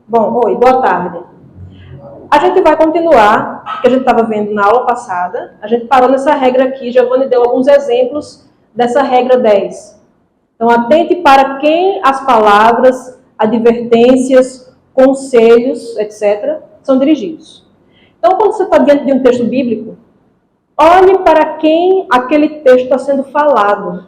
Bom, oi, boa tarde. A gente vai continuar o que a gente estava vendo na aula passada. A gente parou nessa regra aqui, Giovanni deu alguns exemplos dessa regra 10. Então, atente para quem as palavras, advertências, conselhos, etc., são dirigidos. Então, quando você está diante de um texto bíblico, olhe para quem aquele texto está sendo falado.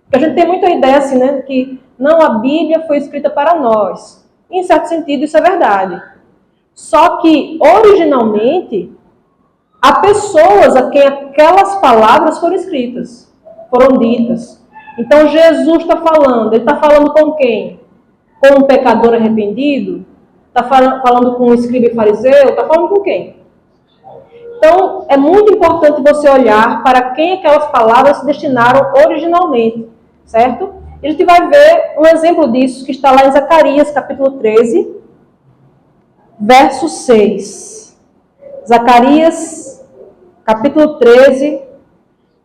Porque a gente tem muita ideia assim, né, que não, a Bíblia foi escrita para nós. Em certo sentido, isso é verdade. Só que, originalmente, há pessoas a quem aquelas palavras foram escritas, foram ditas. Então, Jesus está falando. Ele está falando com quem? Com um pecador arrependido? Está falando com um escriba e fariseu? Está falando com quem? Então, é muito importante você olhar para quem aquelas palavras se destinaram originalmente, certo? E a gente vai ver um exemplo disso que está lá em Zacarias, capítulo 13, verso 6. Zacarias, capítulo 13,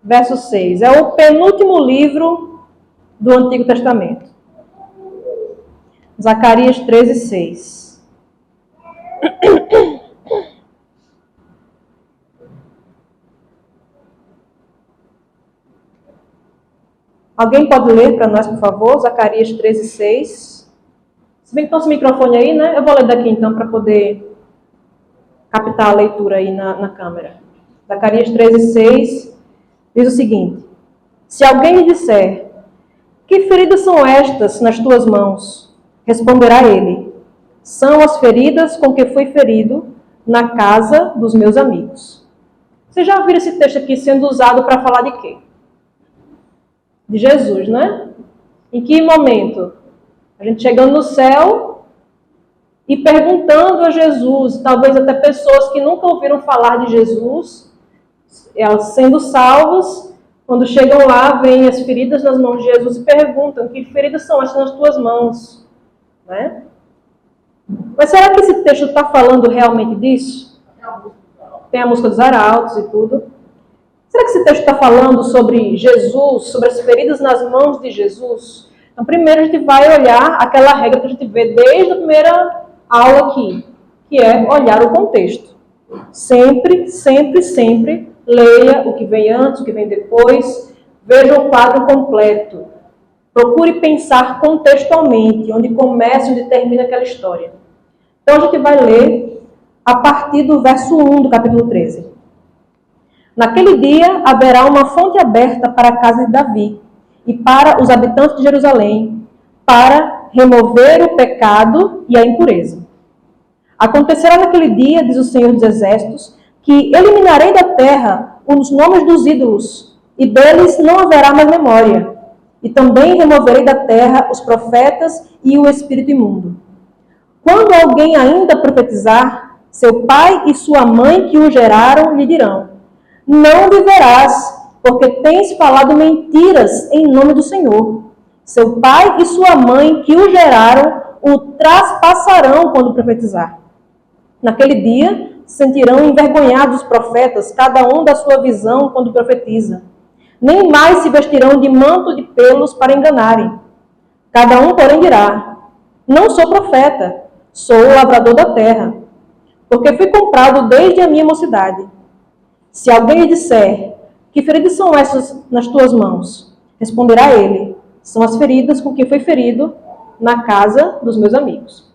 verso 6. É o penúltimo livro do Antigo Testamento. Zacarias 13, 6. Alguém pode ler para nós, por favor? Zacarias 13, 6. Se bem que está o microfone aí, né? Eu vou ler daqui então para poder captar a leitura aí na câmera. Zacarias 13, 6 diz o seguinte: se alguém lhe disser, que feridas são estas nas tuas mãos? Responderá ele, são as feridas com que fui ferido na casa dos meus amigos. Vocês já viram esse texto aqui sendo usado para falar de quê? De Jesus, né? Em que momento? A gente chegando no céu e perguntando a Jesus, talvez até pessoas que nunca ouviram falar de Jesus, elas sendo salvas, quando chegam lá, veem as feridas nas mãos de Jesus e perguntam, que feridas são essas nas tuas mãos? Né? Mas será que esse texto está falando realmente disso? Tem a música dos arautos e tudo. Será que esse texto está falando sobre Jesus, sobre as feridas nas mãos de Jesus? Então, primeiro a gente vai olhar aquela regra que a gente vê desde a primeira aula aqui, que é olhar o contexto. Sempre, sempre, sempre leia o que vem antes, o que vem depois, veja o quadro completo. Procure pensar contextualmente, onde começa e onde termina aquela história. Então, a gente vai ler a partir do verso 1 do capítulo 13. Naquele dia haverá uma fonte aberta para a casa de Davi e para os habitantes de Jerusalém, para remover o pecado e a impureza. Acontecerá naquele dia, diz o Senhor dos Exércitos, que eliminarei da terra os nomes dos ídolos, e deles não haverá mais memória. E também removerei da terra os profetas e o espírito imundo. Quando alguém ainda profetizar, seu pai e sua mãe que o geraram lhe dirão, não viverás, porque tens falado mentiras em nome do Senhor. Seu pai e sua mãe que o geraram o traspassarão quando profetizar. Naquele dia, sentirão envergonhados os profetas, cada um da sua visão quando profetiza. Nem mais se vestirão de manto de pelos para enganarem. Cada um, porém, dirá, não sou profeta, sou o lavrador da terra, porque fui comprado desde a minha mocidade. Se alguém lhe disser, que feridas são essas nas tuas mãos? Responderá ele, são as feridas com que fui ferido na casa dos meus amigos.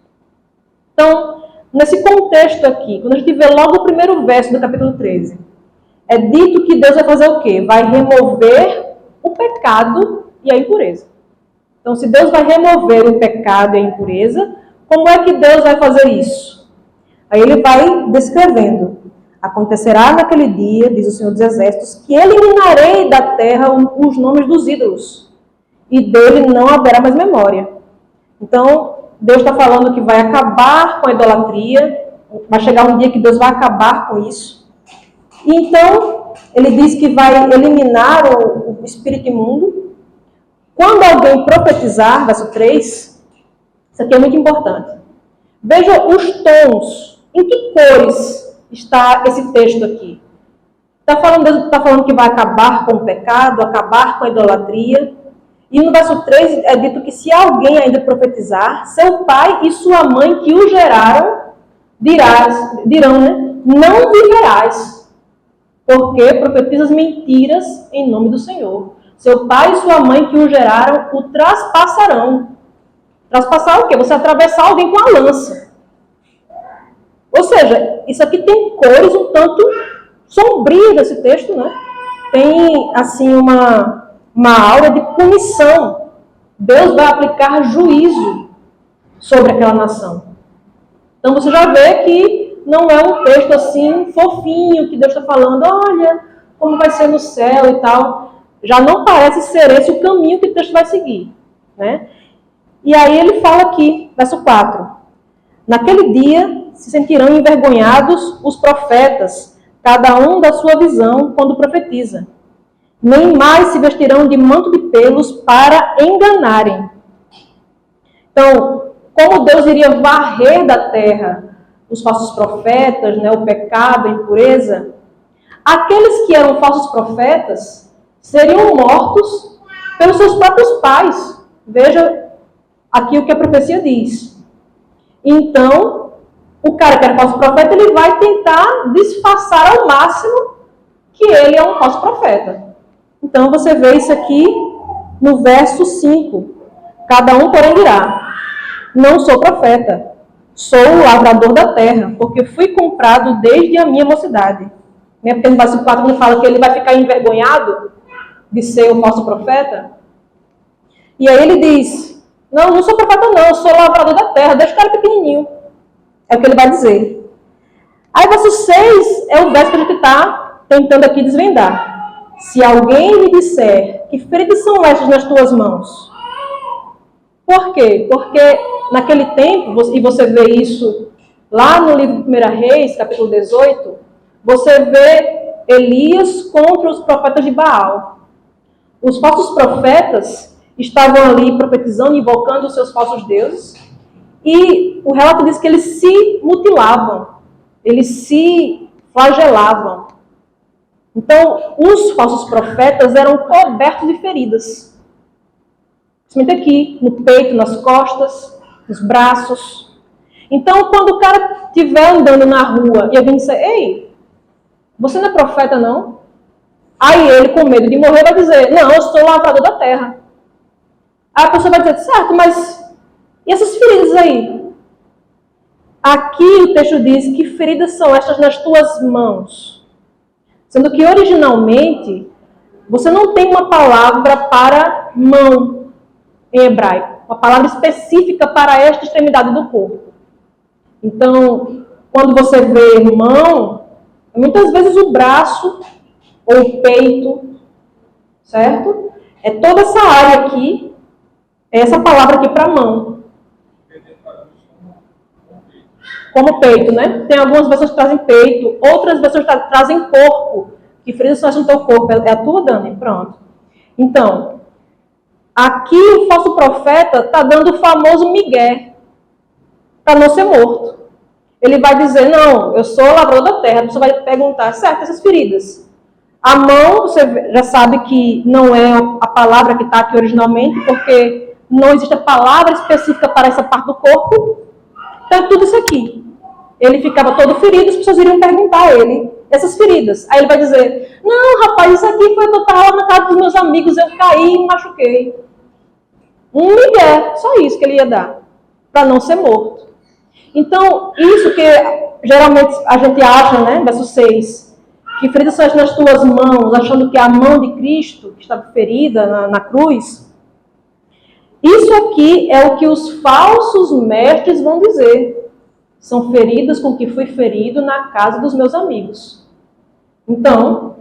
Então, nesse contexto aqui, quando a gente vê logo o primeiro verso do capítulo 13, é dito que Deus vai fazer o quê? Vai remover o pecado e a impureza. Então, se Deus vai remover o pecado e a impureza, como é que Deus vai fazer isso? Aí ele vai descrevendo. Acontecerá naquele dia, diz o Senhor dos Exércitos, que eliminarei da terra os nomes dos ídolos, e dele não haverá mais memória. Então, Deus está falando que vai acabar com a idolatria, vai chegar um dia que Deus vai acabar com isso. E então, ele diz que vai eliminar o espírito imundo. Quando alguém profetizar, verso 3, isso aqui é muito importante. Veja os tons, em que cores está esse texto aqui. Deus está falando que vai acabar com o pecado, acabar com a idolatria. E no verso 3 é dito que se alguém ainda profetizar, seu pai e sua mãe que o geraram dirão, né? Não viverás, porque profetizas mentiras em nome do Senhor. Seu pai e sua mãe que o geraram o traspassarão. Traspassar o quê? Você atravessar alguém com a lança. Ou seja, isso aqui tem cores um tanto sombrias desse texto, né? Tem, assim, uma aura de punição. Deus vai aplicar juízo sobre aquela nação. Então você já vê que não é um texto assim fofinho, que Deus está falando, olha, como vai ser no céu e tal. Já não parece ser esse o caminho que o texto vai seguir, né? E aí ele fala aqui, verso 4. Naquele dia se sentirão envergonhados os profetas, cada um da sua visão, quando profetiza. Nem mais se vestirão de manto de pelos para enganarem. Então, como Deus iria varrer da terra os falsos profetas, né, o pecado, a impureza, aqueles que eram falsos profetas seriam mortos pelos seus próprios pais. Veja aqui o que a profecia diz. Então, o cara que era falso profeta, ele vai tentar disfarçar ao máximo que ele é um falso profeta. Então, você vê isso aqui no verso 5. Cada um, porém, dirá: não sou profeta, sou o lavrador da terra, porque fui comprado desde a minha mocidade. Porque no verso 4 ele fala que ele vai ficar envergonhado de ser o falso profeta. E aí ele diz: não sou profeta não, eu sou lavrador da terra, deixa o cara pequenininho. É o que ele vai dizer. Aí verso 6 é o verso que a gente está tentando aqui desvendar. Se alguém me disser que feridas são estas nas tuas mãos. Por quê? Porque naquele tempo, e você vê isso lá no livro de 1 Reis, capítulo 18, você vê Elias contra os profetas de Baal. Os falsos profetas estavam ali profetizando, invocando os seus falsos deuses, e o relato diz que eles se mutilavam, eles se flagelavam. Então, os falsos profetas eram cobertos de feridas. Principalmente aqui, no peito, nas costas, nos braços. Então, quando o cara estiver andando na rua e alguém disser: ei, você não é profeta, não? Aí ele, com medo de morrer, vai dizer: não, eu sou lavrador da terra. Aí a pessoa vai dizer: certo, mas e essas feridas aí? Aqui o texto diz: que feridas são estas nas tuas mãos? Sendo que originalmente você não tem uma palavra para mão em hebraico, uma palavra específica para esta extremidade do corpo. Então, quando você vê mão, muitas vezes o braço ou o peito, certo? É toda essa área aqui, é essa palavra aqui para mão. Como peito, né? Tem algumas pessoas que trazem peito, outras pessoas trazem corpo. Que feridas são no teu corpo? É a tua, Dani? Pronto. Então, aqui o falso profeta está dando o famoso migué para não ser morto. Ele vai dizer: não, eu sou o lavrador da terra. A pessoa vai perguntar: certo, essas feridas. A mão, você já sabe que não é a palavra que está aqui originalmente, porque não existe a palavra específica para essa parte do corpo. Então, tudo isso aqui. Ele ficava todo ferido, as pessoas iriam perguntar a ele essas feridas. Aí ele vai dizer: não, rapaz, isso aqui foi que eu estava na casa dos meus amigos, eu caí e me machuquei. Um migué, só isso que ele ia dar, para não ser morto. Então, isso que geralmente a gente acha, né, verso 6, que feridas são nas tuas mãos, achando que é a mão de Cristo que estava ferida na cruz. Isso aqui é o que os falsos mestres vão dizer. São feridas com que fui ferido na casa dos meus amigos. Então,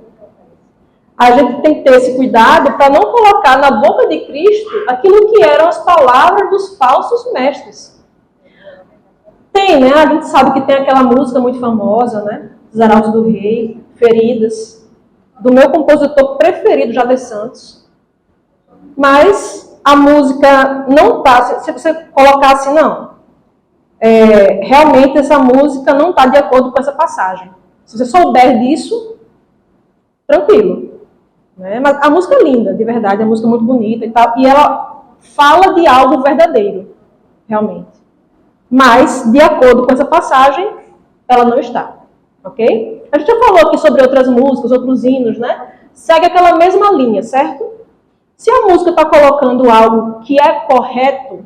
a gente tem que ter esse cuidado para não colocar na boca de Cristo aquilo que eram as palavras dos falsos mestres. Tem, né? A gente sabe que tem aquela música muito famosa, né? Dos Arautos do Rei, Feridas, do meu compositor preferido, Jader Santos. Mas a música não está, se você colocar assim, não. Realmente essa música não está de acordo com essa passagem. Se você souber disso, tranquilo. Né? Mas a música é linda, de verdade, a música é muito bonita e tal, e ela fala de algo verdadeiro, realmente. Mas, de acordo com essa passagem, ela não está, ok? A gente já falou aqui sobre outras músicas, outros hinos, né? Segue aquela mesma linha, certo? Se a música está colocando algo que é correto,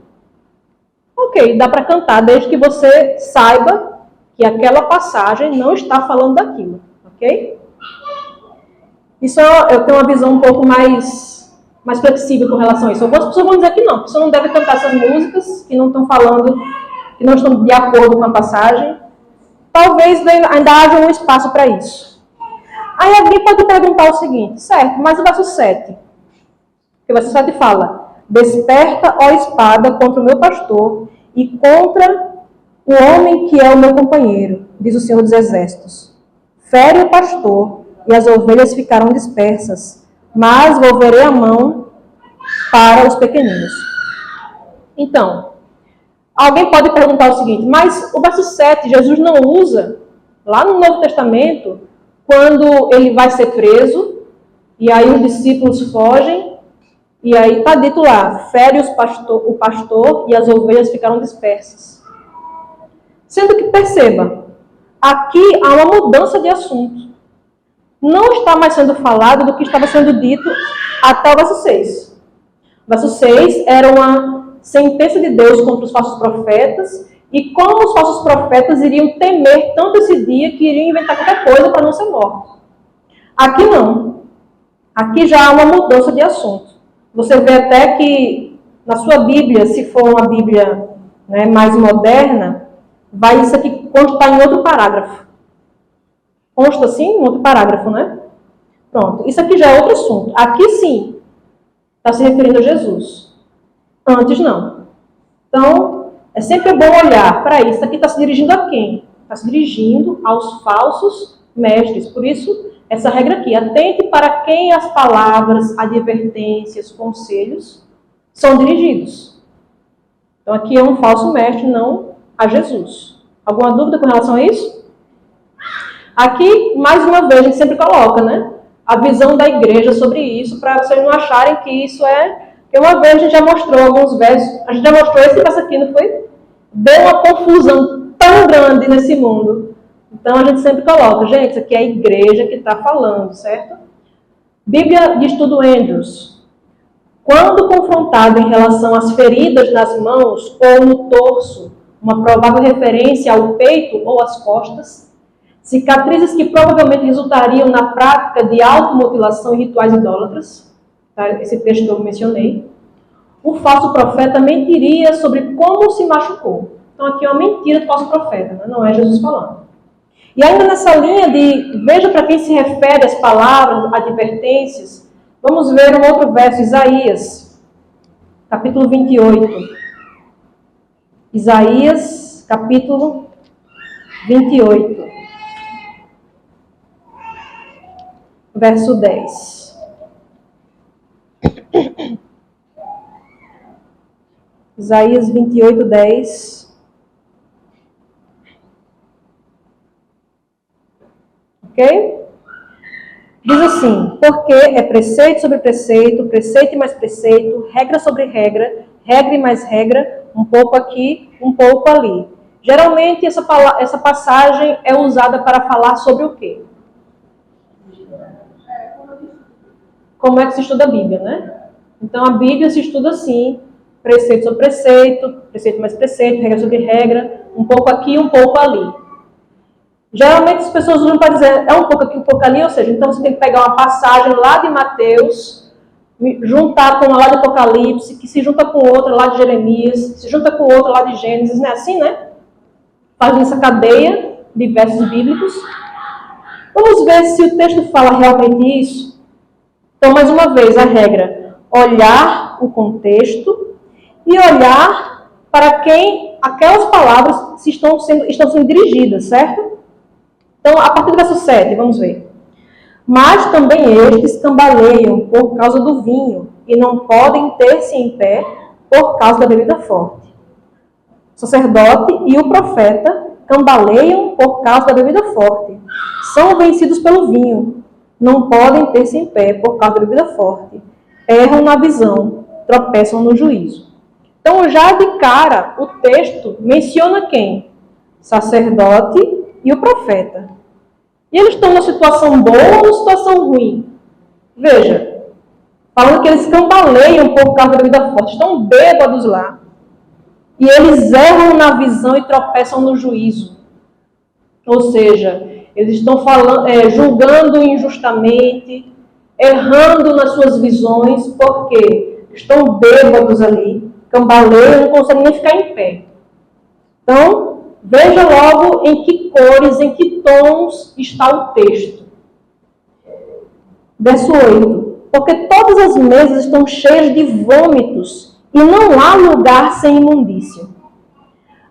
ok, dá para cantar, desde que você saiba que aquela passagem não está falando daquilo, ok? Isso eu tenho uma visão um pouco mais flexível com relação a isso. Algumas pessoas vão dizer que não, que você não deve cantar essas músicas que não estão falando, que não estão de acordo com a passagem. Talvez ainda haja um espaço para isso. Aí alguém pode perguntar o seguinte, certo, mas o verso 7, que o verso 7 fala, desperta, ó espada, contra o meu pastor e contra o homem que é o meu companheiro, diz o Senhor dos Exércitos. Fere o pastor e as ovelhas ficarão dispersas, mas volverei a mão para os pequeninos. Então, alguém pode perguntar o seguinte, mas o verso 7, Jesus não usa, lá no Novo Testamento, quando ele vai ser preso, e aí os discípulos fogem, e aí está dito lá, fere o pastor e as ovelhas ficaram dispersas. Sendo que, perceba, aqui há uma mudança de assunto. Não está mais sendo falado do que estava sendo dito até o verso 6. O verso 6 era uma sentença de Deus contra os falsos profetas, e como os falsos profetas iriam temer tanto esse dia que iriam inventar qualquer coisa para não ser mortos. Aqui não. Aqui já há uma mudança de assunto. Você vê até que na sua Bíblia, se for uma Bíblia, né, mais moderna, vai isso aqui constar em outro parágrafo. Consta assim, em outro parágrafo, né? Pronto. Isso aqui já é outro assunto. Aqui sim, está se referindo a Jesus. Antes não. Então, é sempre bom olhar para isso. Isso aqui está se dirigindo a quem? Está se dirigindo aos falsos mestres. Por isso, essa regra aqui. Atente para quem as palavras, advertências, conselhos são dirigidos. Então, aqui é um falso mestre, não a Jesus. Alguma dúvida com relação a isso? Aqui, mais uma vez, a gente sempre coloca, né? A visão da igreja sobre isso, para vocês não acharem que isso é... Porque uma vez a gente já mostrou alguns versos, a gente já mostrou esse verso aqui, não foi? Deu uma confusão tão grande nesse mundo. Então a gente sempre coloca, gente, isso aqui é a igreja que está falando, certo? Bíblia de Estudo Andrews. Quando confrontado em relação às feridas nas mãos ou no torso, uma provável referência ao peito ou às costas, cicatrizes que provavelmente resultariam na prática de automutilação e rituais idólatras, tá? Esse texto que eu mencionei, o falso profeta mentiria sobre como se machucou. Então aqui é uma mentira do falso profeta, né? Não é Jesus falando. E ainda nessa linha de, veja para quem se refere as palavras, advertências, vamos ver um outro verso, Isaías, capítulo 28. Isaías, capítulo 28. Verso 10. Isaías 28, 10. Ok? Diz assim, porque é preceito sobre preceito, preceito e mais preceito, regra sobre regra, regra e mais regra, um pouco aqui, um pouco ali. Geralmente essa passagem é usada para falar sobre o quê? Como é que se estuda a Bíblia, né? Então a Bíblia se estuda assim, preceito sobre preceito, preceito mais preceito, regra sobre regra, um pouco aqui, um pouco ali. Geralmente as pessoas usam para dizer, é um pouco aqui, um pouco ali, ou seja, então você tem que pegar uma passagem lá de Mateus, juntar com uma lá de Apocalipse, que se junta com outra lá de Jeremias, se junta com outra lá de Gênesis, não é assim, né? Faz essa cadeia de versos bíblicos. Vamos ver se o texto fala realmente isso. Então, mais uma vez, a regra, olhar o contexto e olhar para quem aquelas palavras estão sendo dirigidas, certo? Então, a partir do verso 7, vamos ver. Mas também estes cambaleiam por causa do vinho e não podem ter-se em pé por causa da bebida forte. O sacerdote e o profeta cambaleiam por causa da bebida forte. São vencidos pelo vinho. não podem ter-se em pé por causa da bebida forte. Erram na visão, tropeçam no juízo. Então, já de cara, o texto menciona quem? Sacerdote e o profeta. E eles estão numa situação boa ou numa situação ruim? Veja, falando que eles cambaleiam por causa da bebida forte, estão bêbados lá. E eles erram na visão e tropeçam no juízo. Ou seja, eles estão julgando injustamente, errando nas suas visões, porque estão bêbados ali, cambaleiam, não conseguem nem ficar em pé. Então, veja logo em que cores, em que tons está o texto. Verso 8. Porque todas as mesas estão cheias de vômitos, e não há lugar sem imundícia.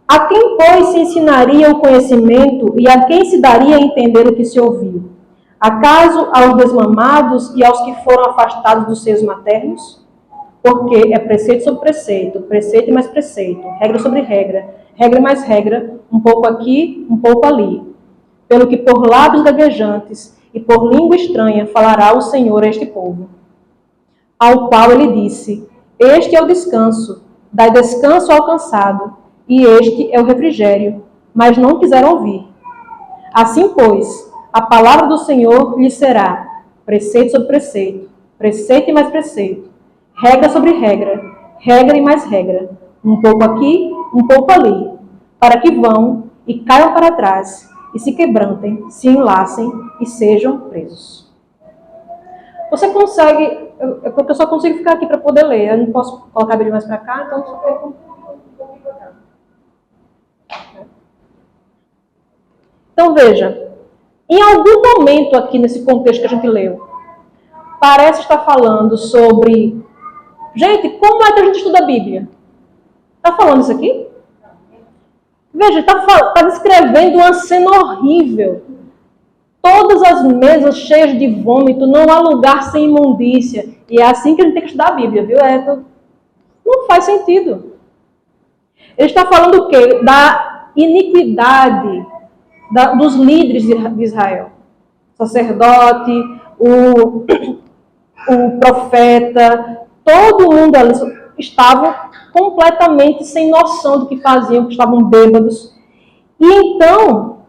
A quem, pois, se ensinaria o conhecimento e a quem se daria a entender o que se ouviu? Acaso aos desmamados e aos que foram afastados dos seios maternos? Porque é preceito sobre preceito, preceito e mais preceito, regra sobre regra, regra e mais regra, um pouco aqui, um pouco ali. Pelo que por lábios gaguejantes e por língua estranha falará o Senhor a este povo. Ao qual ele disse: este é o descanso, dai descanso ao cansado, e este é o refrigério, mas não quiseram ouvir. Assim, pois, a palavra do Senhor lhes será preceito sobre preceito, preceito e mais preceito, regra sobre regra, regra e mais regra, um pouco aqui, um pouco ali, para que vão e caiam para trás, e se quebrantem, se enlacem e sejam presos. Você consegue, porque eu só consigo ficar aqui para poder ler, eu não posso colocar a Bíblia mais para cá, então só tem um pouquinho para cá. Então veja, em algum momento aqui nesse contexto que a gente leu, parece estar falando sobre, gente, como é que a gente estuda a Bíblia? Está falando isso aqui? Veja, está descrevendo uma cena horrível. Todas as mesas cheias de vômito, não há lugar sem imundícia. E é assim que a gente tem que estudar a Bíblia, viu? Não faz sentido. Ele está falando o quê? Da iniquidade dos líderes de Israel. O sacerdote, o profeta, todo mundo ali estava completamente sem noção do que faziam, que estavam bêbados. E então,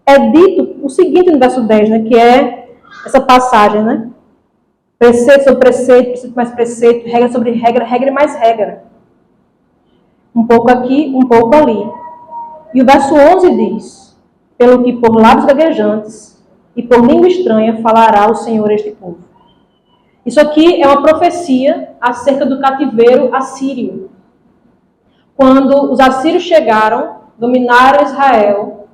é dito o seguinte no verso 10, né, que é essa passagem, né? Preceito sobre preceito, preceito mais preceito, regra sobre regra, regra e mais regra. Um pouco aqui, um pouco ali. E o verso 11 diz: pelo que por lábios gaguejantes e por língua estranha falará o Senhor a este povo. Isso aqui é uma profecia acerca do cativeiro assírio. Quando os assírios chegaram, dominaram Israel,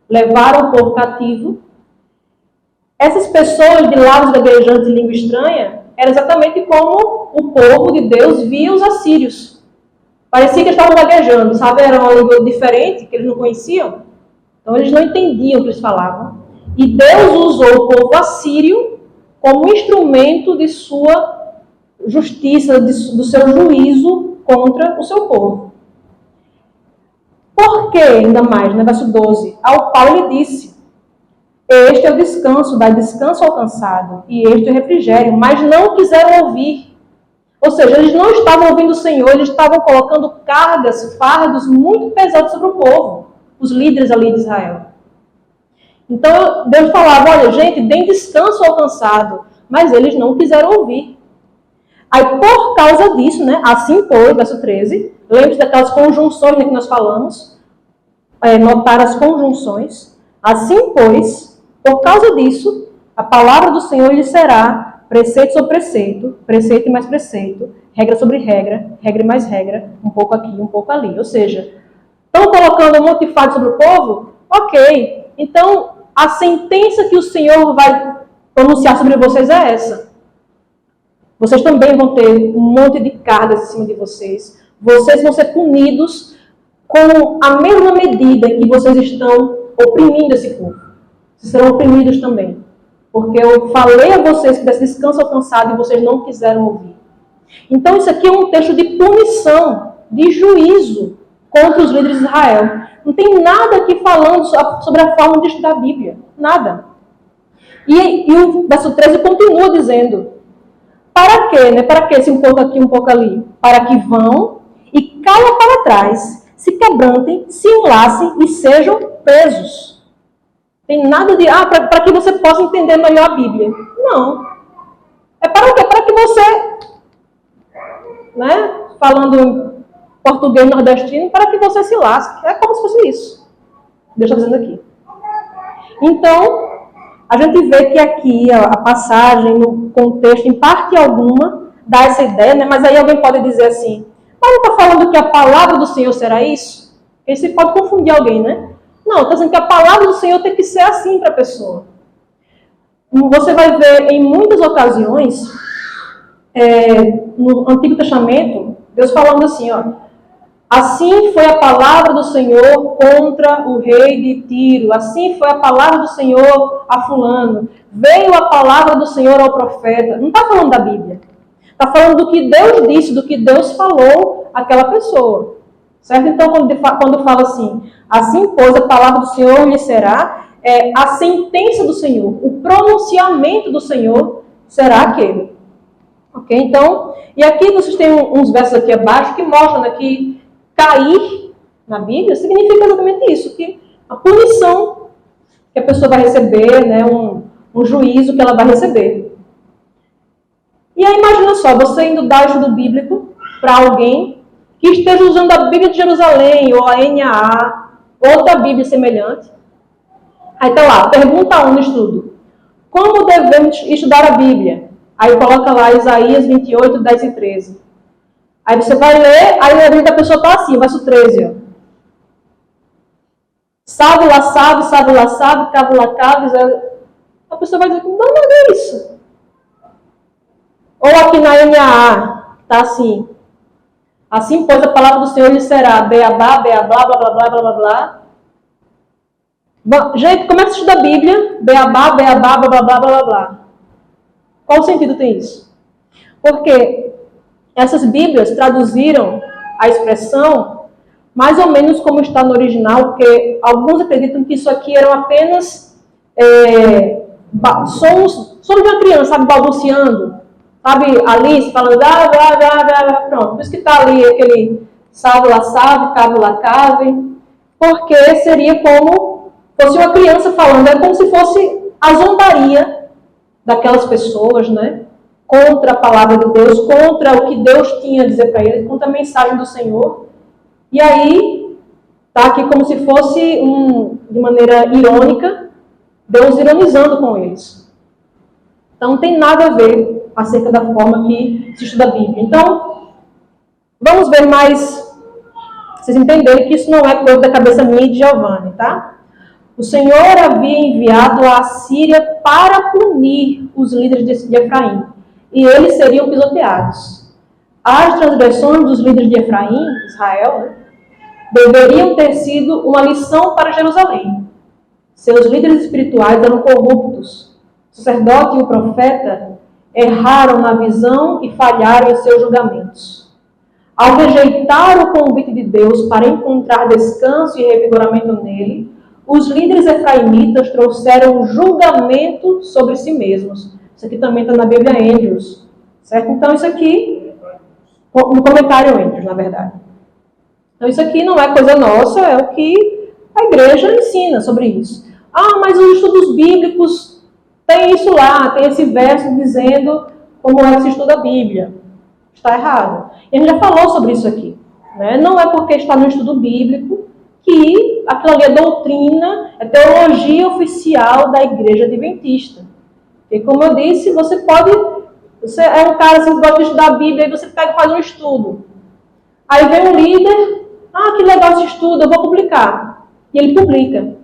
levaram o povo cativo, essas pessoas de lábios gaguejantes e língua estranha eram exatamente como o povo de Deus via os assírios. Parecia que eles estavam gaguejando, sabe? Era uma língua diferente, que eles não conheciam. Então eles não entendiam o que eles falavam. E Deus usou o povo assírio como instrumento de sua justiça, do seu juízo contra o seu povo. Por que, ainda mais, no verso 12, ao qual ele disse: este é o descanso, dá descanso ao cansado, e este é o refrigério, mas não quiseram ouvir. Ou seja, eles não estavam ouvindo o Senhor, eles estavam colocando cargas, fardos muito pesados sobre o povo, os líderes ali de Israel. Então, Deus falava: olha, gente, deem descanso ao cansado, mas eles não quiseram ouvir. Aí, por causa disso, né, assim pois, verso 13, lembre-se daquelas conjunções, né, que nós falamos, notar as conjunções. Assim, pois, por causa disso, a palavra do Senhor lhe será preceito sobre preceito, preceito e mais preceito, regra sobre regra, regra e mais regra, um pouco aqui, um pouco ali. Ou seja, estão colocando um monte de fardo sobre o povo? Ok. Então, a sentença que o Senhor vai pronunciar sobre vocês é essa. Vocês também vão ter um monte de cargas em cima de vocês. Vocês vão ser punidos com a mesma medida em que vocês estão oprimindo esse povo. Vocês serão oprimidos também. Porque eu falei a vocês que desse descanso alcançado e vocês não quiseram ouvir. Então isso aqui é um texto de punição, de juízo contra os líderes de Israel. Não tem nada aqui falando sobre a forma de estudar a Bíblia. Nada. E o verso 13 continua dizendo, para quê? Né? Para que esse um pouco aqui, um pouco ali? Para que vão e caiam para trás, se quebrantem, se enlacem e sejam presos. Tem nada de, para que você possa entender melhor a Bíblia. Não. É para quê? Para que você, né, falando português nordestino, para que você se lasque. É como se fosse isso. Deus está dizendo aqui. Então, a gente vê que aqui a passagem, no contexto, em parte alguma, dá essa ideia, né? Mas aí alguém pode dizer assim, mas não está falando que a palavra do Senhor será isso? Isso pode confundir alguém, né? Não, está dizendo que a palavra do Senhor tem que ser assim para a pessoa. Você vai ver em muitas ocasiões, no Antigo Testamento, Deus falando assim, ó, assim foi a palavra do Senhor contra o rei de Tiro. Assim foi a palavra do Senhor a fulano. Veio a palavra do Senhor ao profeta. Não está falando da Bíblia. Está falando do que Deus disse, do que Deus falou àquela pessoa. Certo? Então, quando fala assim, pois a palavra do Senhor lhe será, a sentença do Senhor, o pronunciamento do Senhor será aquele. Ok? Então, e aqui vocês têm uns versos aqui abaixo que mostram, né, que cair na Bíblia significa exatamente isso, que a punição que a pessoa vai receber, né, um juízo que ela vai receber. E aí imagina só, você indo dar estudo bíblico para alguém que esteja usando a Bíblia de Jerusalém, ou a NAA, outra Bíblia semelhante. Aí tá lá, pergunta 1 no estudo. Como devemos estudar a Bíblia? Aí coloca lá Isaías 28, 10 e 13. Aí você vai ler, aí a Bíblia da pessoa está assim, verso 13. Ó. Sabe lá, sabe, cabo lá, cabo. A pessoa vai dizer, não é isso. Ou aqui na NAA, está assim. Assim, pois, a palavra do Senhor lhe será beabá, beablá, blá, blá, blá, blá, blá, blá. Bom, gente, como é que se estuda a Bíblia? Beabá, beabá, blá, blá, blá, blá, blá. Qual sentido tem isso? Porque essas Bíblias traduziram a expressão mais ou menos como está no original, porque alguns acreditam que isso aqui eram apenas sons de uma criança, sabe, balbuciando. Sabe, Alice falando, pronto. Por isso que está ali aquele salve lá, salve, cabo lá, cave. Porque seria como fosse uma criança falando, é como se fosse a zombaria daquelas pessoas, né? Contra a palavra de Deus, contra o que Deus tinha a dizer para eles, contra a mensagem do Senhor. E aí, está aqui como se fosse, de maneira irônica, Deus ironizando com eles. Então, não tem nada a ver acerca da forma que se estuda a Bíblia. Então, vamos ver mais, vocês entenderem que isso não é coisa da cabeça minha e de Giovanni, tá? O Senhor havia enviado a Assíria para punir os líderes de Efraim, e eles seriam pisoteados. As transgressões dos líderes de Efraim, Israel, né, deveriam ter sido uma lição para Jerusalém. Seus líderes espirituais eram corruptos. O sacerdote e o profeta erraram na visão e falharam em seus julgamentos. Ao rejeitar o convite de Deus para encontrar descanso e revigoramento nele, os líderes efraimitas trouxeram julgamento sobre si mesmos. Isso aqui também está na Bíblia Andrews, certo? Então isso aqui, no comentário Andrews, na verdade. Então isso aqui não é coisa nossa, é o que a igreja ensina sobre isso. Mas os estudos bíblicos tem isso lá, tem esse verso dizendo como é que se estuda a Bíblia. Está errado. E a gente já falou sobre isso aqui. Né? Não é porque está no estudo bíblico que aquilo ali é doutrina, é teologia oficial da Igreja Adventista. E como eu disse, você é um cara assim, que gosta de estudar a Bíblia, aí você pega e faz um estudo. Aí vem um líder, que legal esse estudo, eu vou publicar. E ele publica.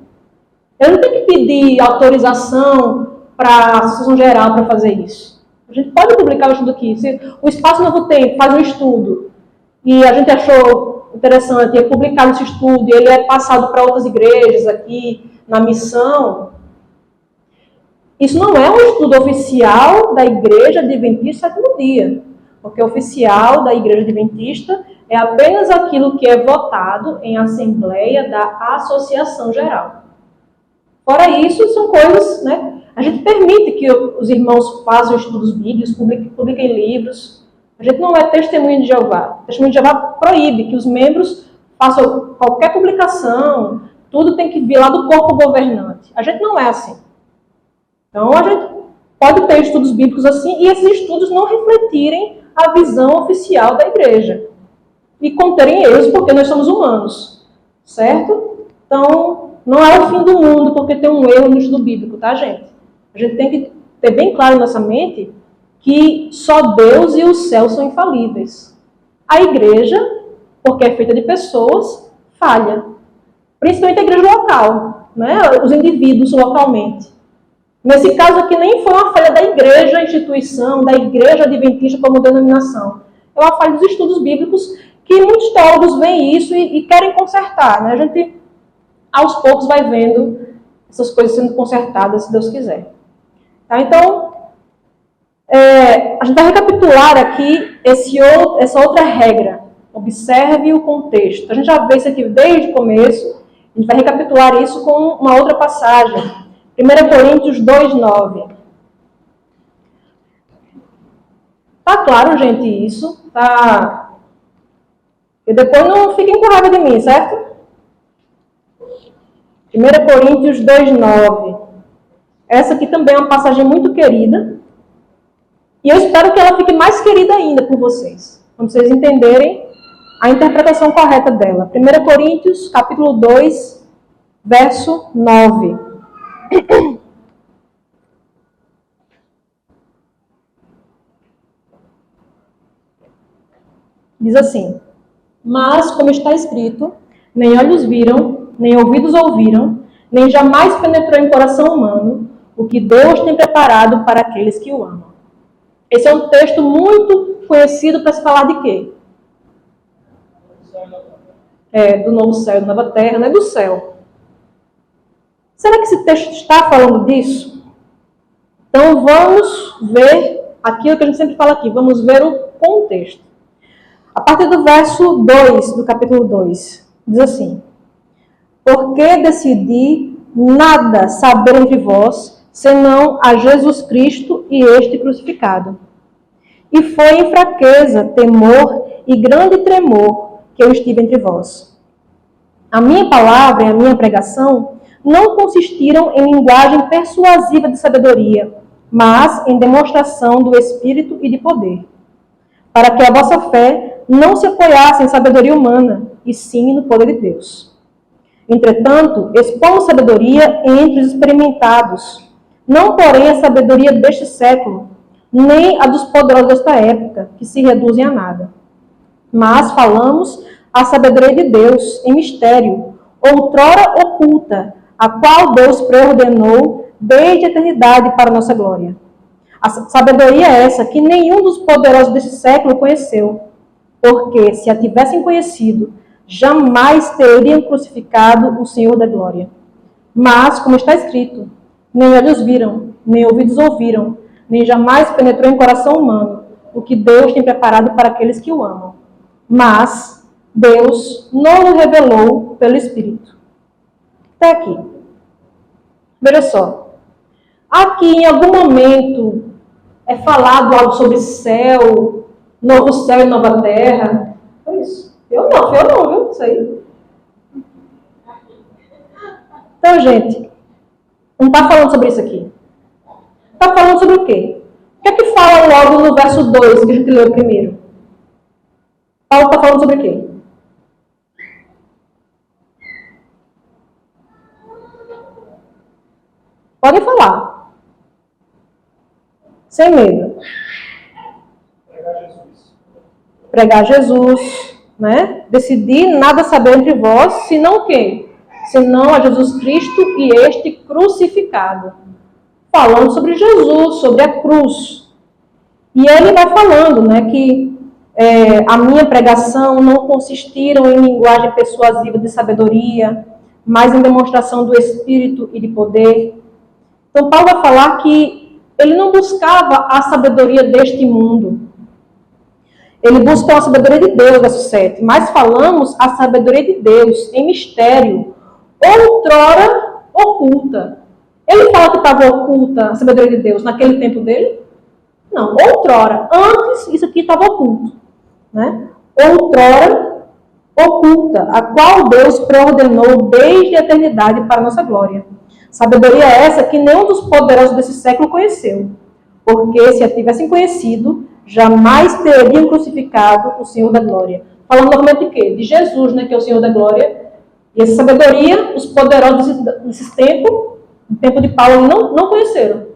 Eu não tenho que pedir autorização para a Associação Geral para fazer isso. A gente pode publicar o estudo aqui. Se o Espaço Novo Tempo faz um estudo e a gente achou interessante publicar esse estudo e ele é passado para outras igrejas aqui na missão, isso não é um estudo oficial da Igreja Adventista Sétimo Dia, porque o oficial da Igreja Adventista é apenas aquilo que é votado em assembleia da Associação Geral. Fora isso, são coisas, né? A gente permite que os irmãos façam estudos bíblicos, publiquem livros. A gente não é testemunho de Jeová. O testemunho de Jeová proíbe que os membros façam qualquer publicação, tudo tem que vir lá do corpo governante. A gente não é assim. Então, a gente pode ter estudos bíblicos assim e esses estudos não refletirem a visão oficial da igreja. E conterem erros, porque nós somos humanos. Certo? Então, não é o fim do mundo porque tem um erro no estudo bíblico, tá, gente? A gente tem que ter bem claro em nossa mente que só Deus e o céu são infalíveis. A igreja, porque é feita de pessoas, falha. Principalmente a igreja local, né? Os indivíduos localmente. Nesse caso aqui nem foi uma falha da igreja, instituição, da igreja adventista como denominação. É uma falha dos estudos bíblicos que muitos teólogos veem isso e querem consertar, né? A gente, aos poucos, vai vendo essas coisas sendo consertadas, se Deus quiser. Tá? Então, a gente vai recapitular aqui essa outra regra. Observe o contexto. A gente já vê isso aqui desde o começo. A gente vai recapitular isso com uma outra passagem. 1 Coríntios 2:9. Tá claro, gente, isso? Tá... E depois não fiquem com raiva de mim, certo? 1 Coríntios 2:9. Essa aqui também é uma passagem muito querida. E eu espero que ela fique mais querida ainda por vocês. Quando vocês entenderem a interpretação correta dela. 1 Coríntios, capítulo 2, verso 9. Diz assim: mas, como está escrito, nem olhos viram, nem ouvidos ouviram, nem jamais penetrou em coração humano o que Deus tem preparado para aqueles que o amam. Esse é um texto muito conhecido para se falar de quê? Do novo céu, da nova terra, não é do céu. Será que esse texto está falando disso? Então vamos ver aquilo que a gente sempre fala aqui, vamos ver o contexto. A partir do verso 2 do capítulo 2, diz assim: porque decidi nada saber entre vós, senão a Jesus Cristo e este crucificado. E foi em fraqueza, temor e grande tremor que eu estive entre vós. A minha palavra e a minha pregação não consistiram em linguagem persuasiva de sabedoria, mas em demonstração do Espírito e de poder, para que a vossa fé não se apoiasse em sabedoria humana, e sim no poder de Deus. Entretanto, expomos sabedoria entre os experimentados, não porém a sabedoria deste século, nem a dos poderosos desta época, que se reduzem a nada. Mas falamos a sabedoria de Deus em mistério, outrora oculta, a qual Deus preordenou desde a eternidade para a nossa glória. A sabedoria é essa que nenhum dos poderosos deste século conheceu, porque se a tivessem conhecido, jamais teriam crucificado o Senhor da glória. Mas, como está escrito, nem olhos viram, nem ouvidos ouviram, nem jamais penetrou em coração humano o que Deus tem preparado para aqueles que o amam. Mas Deus não o revelou pelo Espírito. Até aqui. Veja só. Aqui, em algum momento, é falado algo sobre céu, novo céu e nova terra. Foi isso. Eu não, viu? Isso aí. Então, gente, não está falando sobre isso aqui. Está falando sobre o quê? O que é que fala logo no verso 2, que a gente leu primeiro? Paulo está falando sobre o quê? Podem falar. Sem medo. Pregar Jesus, né? Decidir nada saber entre vós, senão o quê? Senão a Jesus Cristo e este crucificado. Falando sobre Jesus, sobre a cruz. E ele vai falando, né, que a minha pregação não consistiram em linguagem persuasiva de sabedoria, mas em demonstração do Espírito e de poder. Então, Paulo vai falar que ele não buscava a sabedoria deste mundo. Ele busca a sabedoria de Deus, verso 7. Mas falamos a sabedoria de Deus em mistério, outrora oculta. Ele fala que estava oculta a sabedoria de Deus naquele tempo dele? Não, outrora. Antes, isso aqui estava oculto. Né? Outrora, oculta, a qual Deus preordenou desde a eternidade para a nossa glória. Sabedoria essa que nenhum dos poderosos desse século conheceu. Porque se a tivessem conhecido, jamais teriam crucificado o Senhor da glória. Falando novamente de quê? De Jesus, né, que é o Senhor da glória. E essa sabedoria, os poderosos desses tempos, no tempo de Paulo, não conheceram.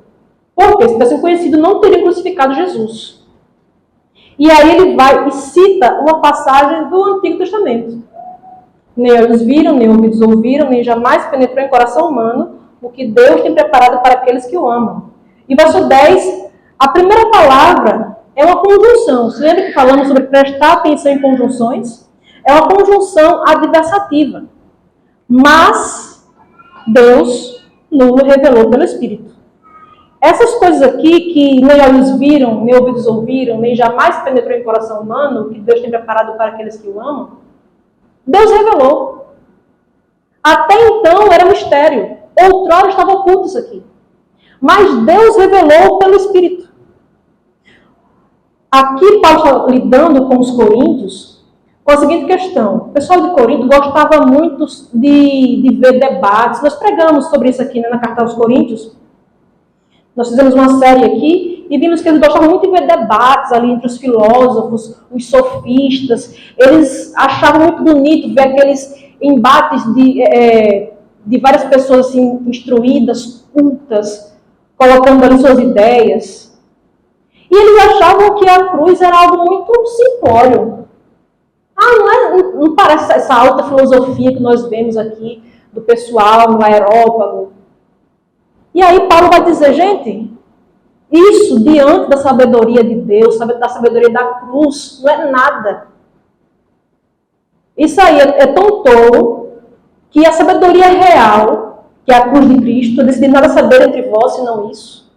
Porque se tivessem conhecido, não teriam crucificado Jesus. E aí ele vai e cita uma passagem do Antigo Testamento. Nem olhos viram, nem ouvidos ouviram, nem jamais penetrou em coração humano o que Deus tem preparado para aqueles que o amam. E verso 10, a primeira palavra é uma conjunção. Você lembra que falamos sobre prestar atenção em conjunções? É uma conjunção adversativa. Mas Deus nos revelou pelo Espírito. Essas coisas aqui que nem olhos viram, nem ouvidos ouviram, nem jamais penetrou em coração humano, que Deus tem preparado para aqueles que o amam, Deus revelou. Até então era mistério. Outrora estava oculto isso aqui. Mas Deus revelou pelo Espírito. Aqui Paulo está lidando com os coríntios com a seguinte questão. O pessoal de Corinto gostava muito de ver debates. Nós pregamos sobre isso aqui, né, na carta aos Coríntios. Nós fizemos uma série aqui e vimos que eles gostavam muito de ver debates ali entre os filósofos, os sofistas. Eles achavam muito bonito ver aqueles embates de várias pessoas assim, instruídas, cultas, colocando ali suas ideias. E eles achavam que a cruz era algo muito simplório. Não parece essa alta filosofia que nós vemos aqui do pessoal no Areópago. E aí Paulo vai dizer, gente, isso diante da sabedoria de Deus, da sabedoria da cruz, não é nada. Isso aí é tão tolo que a sabedoria real, que é a cruz de Cristo, eu decidi nada saber entre vós, senão isso.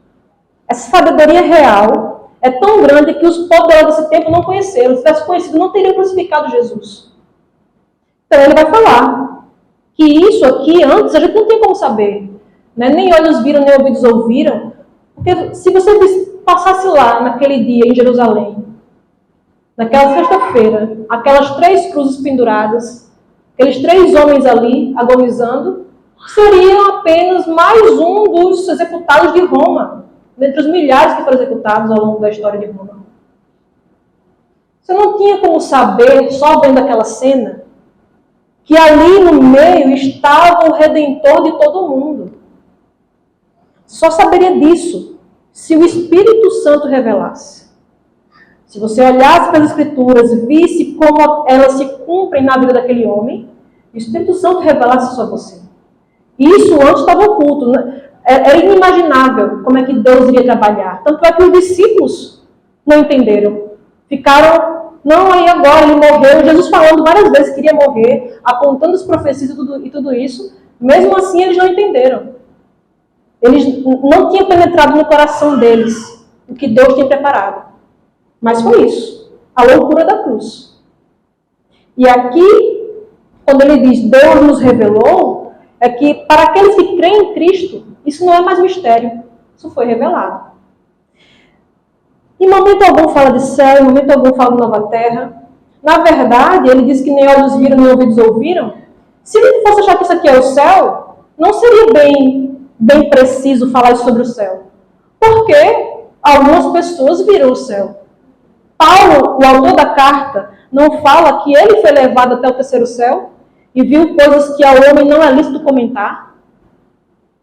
Essa sabedoria real é tão grande que os poderosos desse tempo não conheceram. Se tivesse conhecido, não teriam crucificado Jesus. Então ele vai falar que isso aqui, antes, a gente não tem como saber. Né? Nem olhos viram, nem ouvidos ouviram. Porque se você passasse lá naquele dia em Jerusalém, naquela sexta-feira, aquelas 3 cruzes penduradas, aqueles 3 homens ali agonizando, seriam apenas mais um dos executados de Roma, dentre os milhares que foram executados ao longo da história de Roma. Você não tinha como saber, só vendo aquela cena, que ali no meio estava o Redentor de todo mundo. Só saberia disso se o Espírito Santo revelasse. Se você olhasse para as Escrituras e visse como elas se cumprem na vida daquele homem, o Espírito Santo revelasse isso a você. Isso antes estava oculto. Era inimaginável como é que Deus iria trabalhar. Tanto é que os discípulos não entenderam. Ficaram, não, aí agora ele morreu. Jesus falando várias vezes que iria morrer, apontando as profecias e tudo isso. Mesmo assim, eles não entenderam. Eles não tinham penetrado no coração deles o que Deus tinha preparado. Mas foi isso, a loucura da cruz. E aqui, quando ele diz Deus nos revelou, é que para aqueles que creem em Cristo, isso não é mais mistério. Isso foi revelado. Em momento algum fala de céu, em momento algum fala de nova terra. Na verdade, ele diz que nem olhos viram, nem ouvidos ouviram. Se ele fosse achar que isso aqui é o céu, não seria bem preciso falar sobre o céu. Porque algumas pessoas viram o céu. Paulo, o autor da carta, não fala que ele foi levado até o 3º céu e viu coisas que ao homem não é lícito comentar?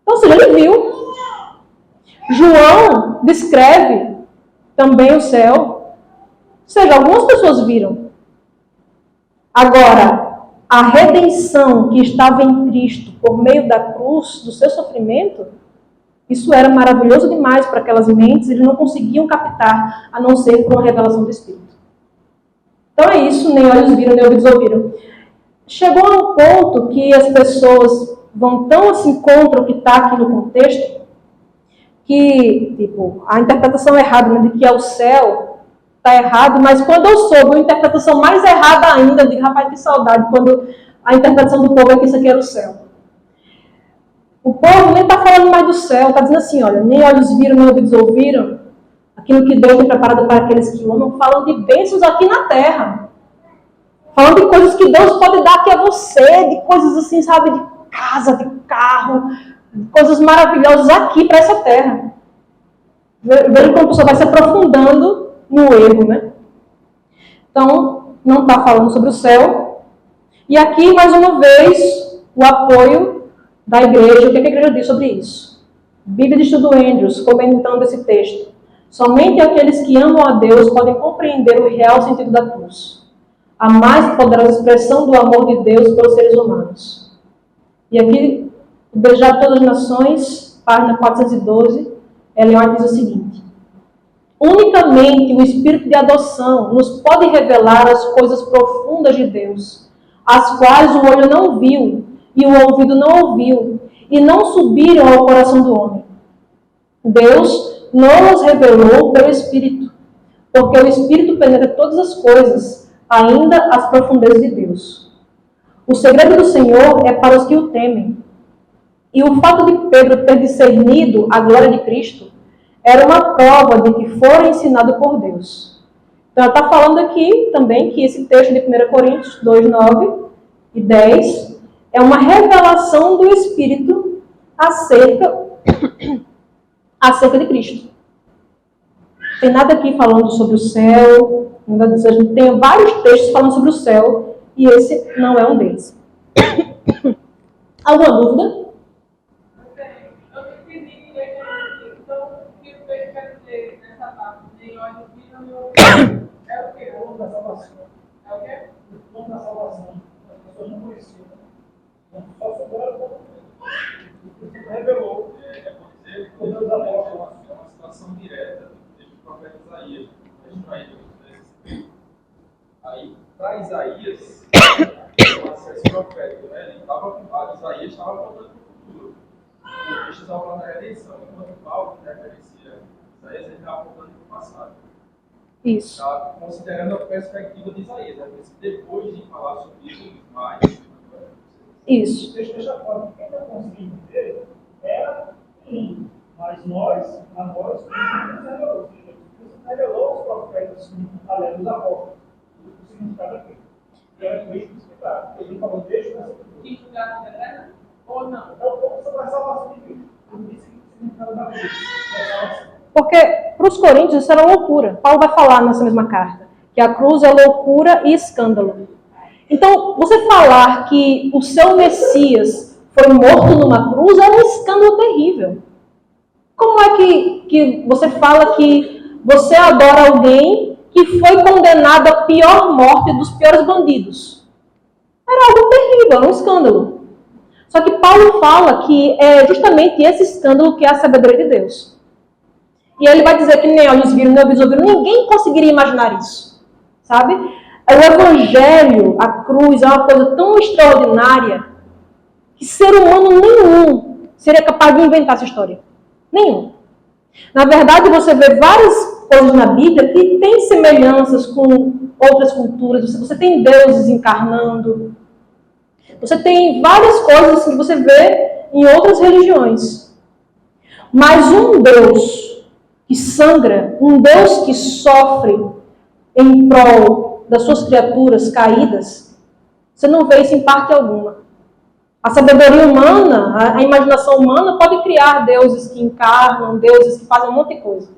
Ou seja, ele viu. João descreve também o céu. Ou seja, algumas pessoas viram. Agora, a redenção que estava em Cristo por meio da cruz, do seu sofrimento, isso era maravilhoso demais para aquelas mentes, eles não conseguiam captar, a não ser por uma revelação do Espírito. Então é isso, nem olhos viram, nem ouvidos ouviram. Chegou a um ponto que as pessoas vão tão assim contra o que está aqui no contexto, que tipo, a interpretação errada, né, de que é o céu, está errado, mas quando eu soube uma interpretação mais errada ainda, eu digo, rapaz, que saudade, quando a interpretação do povo é que isso aqui era o céu. O povo nem está falando mais do céu, está dizendo assim, olha, nem olhos viram, nem ouvidos ouviram, aquilo que Deus tem preparado para aqueles que o amam, falam de bênçãos aqui na terra. Falando de coisas que Deus pode dar aqui a você, de coisas assim, sabe, de casa, de carro, de coisas maravilhosas aqui para essa terra. Vendo como a pessoa vai se aprofundando no erro, né? Então, não está falando sobre o céu. E aqui, mais uma vez, o apoio da igreja. O que a igreja diz sobre isso? Bíblia de Estudo Andrews, comentando esse texto. Somente aqueles que amam a Deus podem compreender o real sentido da cruz. A mais poderosa expressão do amor de Deus pelos seres humanos. E aqui, o Beijar de Todas as Nações, página 412, Ellen White diz o seguinte: unicamente o espírito de adoção nos pode revelar as coisas profundas de Deus, as quais o olho não viu e o ouvido não ouviu, e não subiram ao coração do homem. Deus não os revelou pelo Espírito, porque o Espírito penetra todas as coisas, ainda as profundezas de Deus. O segredo do Senhor é para os que o temem. E o fato de Pedro ter discernido a glória de Cristo era uma prova de que fora ensinado por Deus. Então, ela está falando aqui também que esse texto de 1 Coríntios 2, 9 e 10 é uma revelação do Espírito acerca de Cristo. Tem nada aqui falando sobre o céu. A gente tem vários textos falando sobre o céu e esse não é um deles. Alguma dúvida? Eu não entendi então o que o texto quer dizer nessa parte. Nem olhos viram, nem ouviram. É o quê? O nome da salvação. É o quê? O nome da salvação. As pessoas não conheciam. Só souberam quando revelou. Por Deus da morte, é uma citação direta do profeta Isaías. Aí, para Isaías, o acesso profético, né? Ele estava com Isaías estava apontando para o futuro. O texto estava falando da redenção, enquanto Paulo, que referencia Isaías, ele estava apontando para o passado. Isso. Estava considerando a perspectiva de Isaías, né? Depois de falar sobre isso, mais. Isso. Deixa eu falar, quem não conseguia entender era lindo, mas nós, a nós, nos revelou os profetas, aliás, os apóstolos, o significado aqui. E era com isso que explicar. Ele falou, deixa eu ver se eu ou não. É um pouco sobre a salvação de Cristo. Ele disse que o significado da cruz é a salvação. Porque para os coríntios isso era loucura. Paulo vai falar nessa mesma carta que a cruz é loucura e escândalo. Então, você falar que o seu Messias foi morto numa cruz é um escândalo terrível. Como é que você fala que você adora alguém que foi condenado à pior morte dos piores bandidos? Era algo terrível, era um escândalo. Só que Paulo fala que é justamente esse escândalo que é a sabedoria de Deus. E ele vai dizer que nem olhos viram, nem ouvidos ouviram, ninguém conseguiria imaginar isso. Sabe? O Evangelho, a cruz, é uma coisa tão extraordinária que ser humano nenhum seria capaz de inventar essa história. Nenhum. Na verdade, você vê várias coisas na Bíblia que têm semelhanças com outras culturas. Você tem deuses encarnando. Você tem várias coisas que você vê em outras religiões. Mas um Deus que sangra, um Deus que sofre em prol das suas criaturas caídas, você não vê isso em parte alguma. A sabedoria humana, a imaginação humana pode criar deuses que encarnam, deuses que fazem um monte de coisa.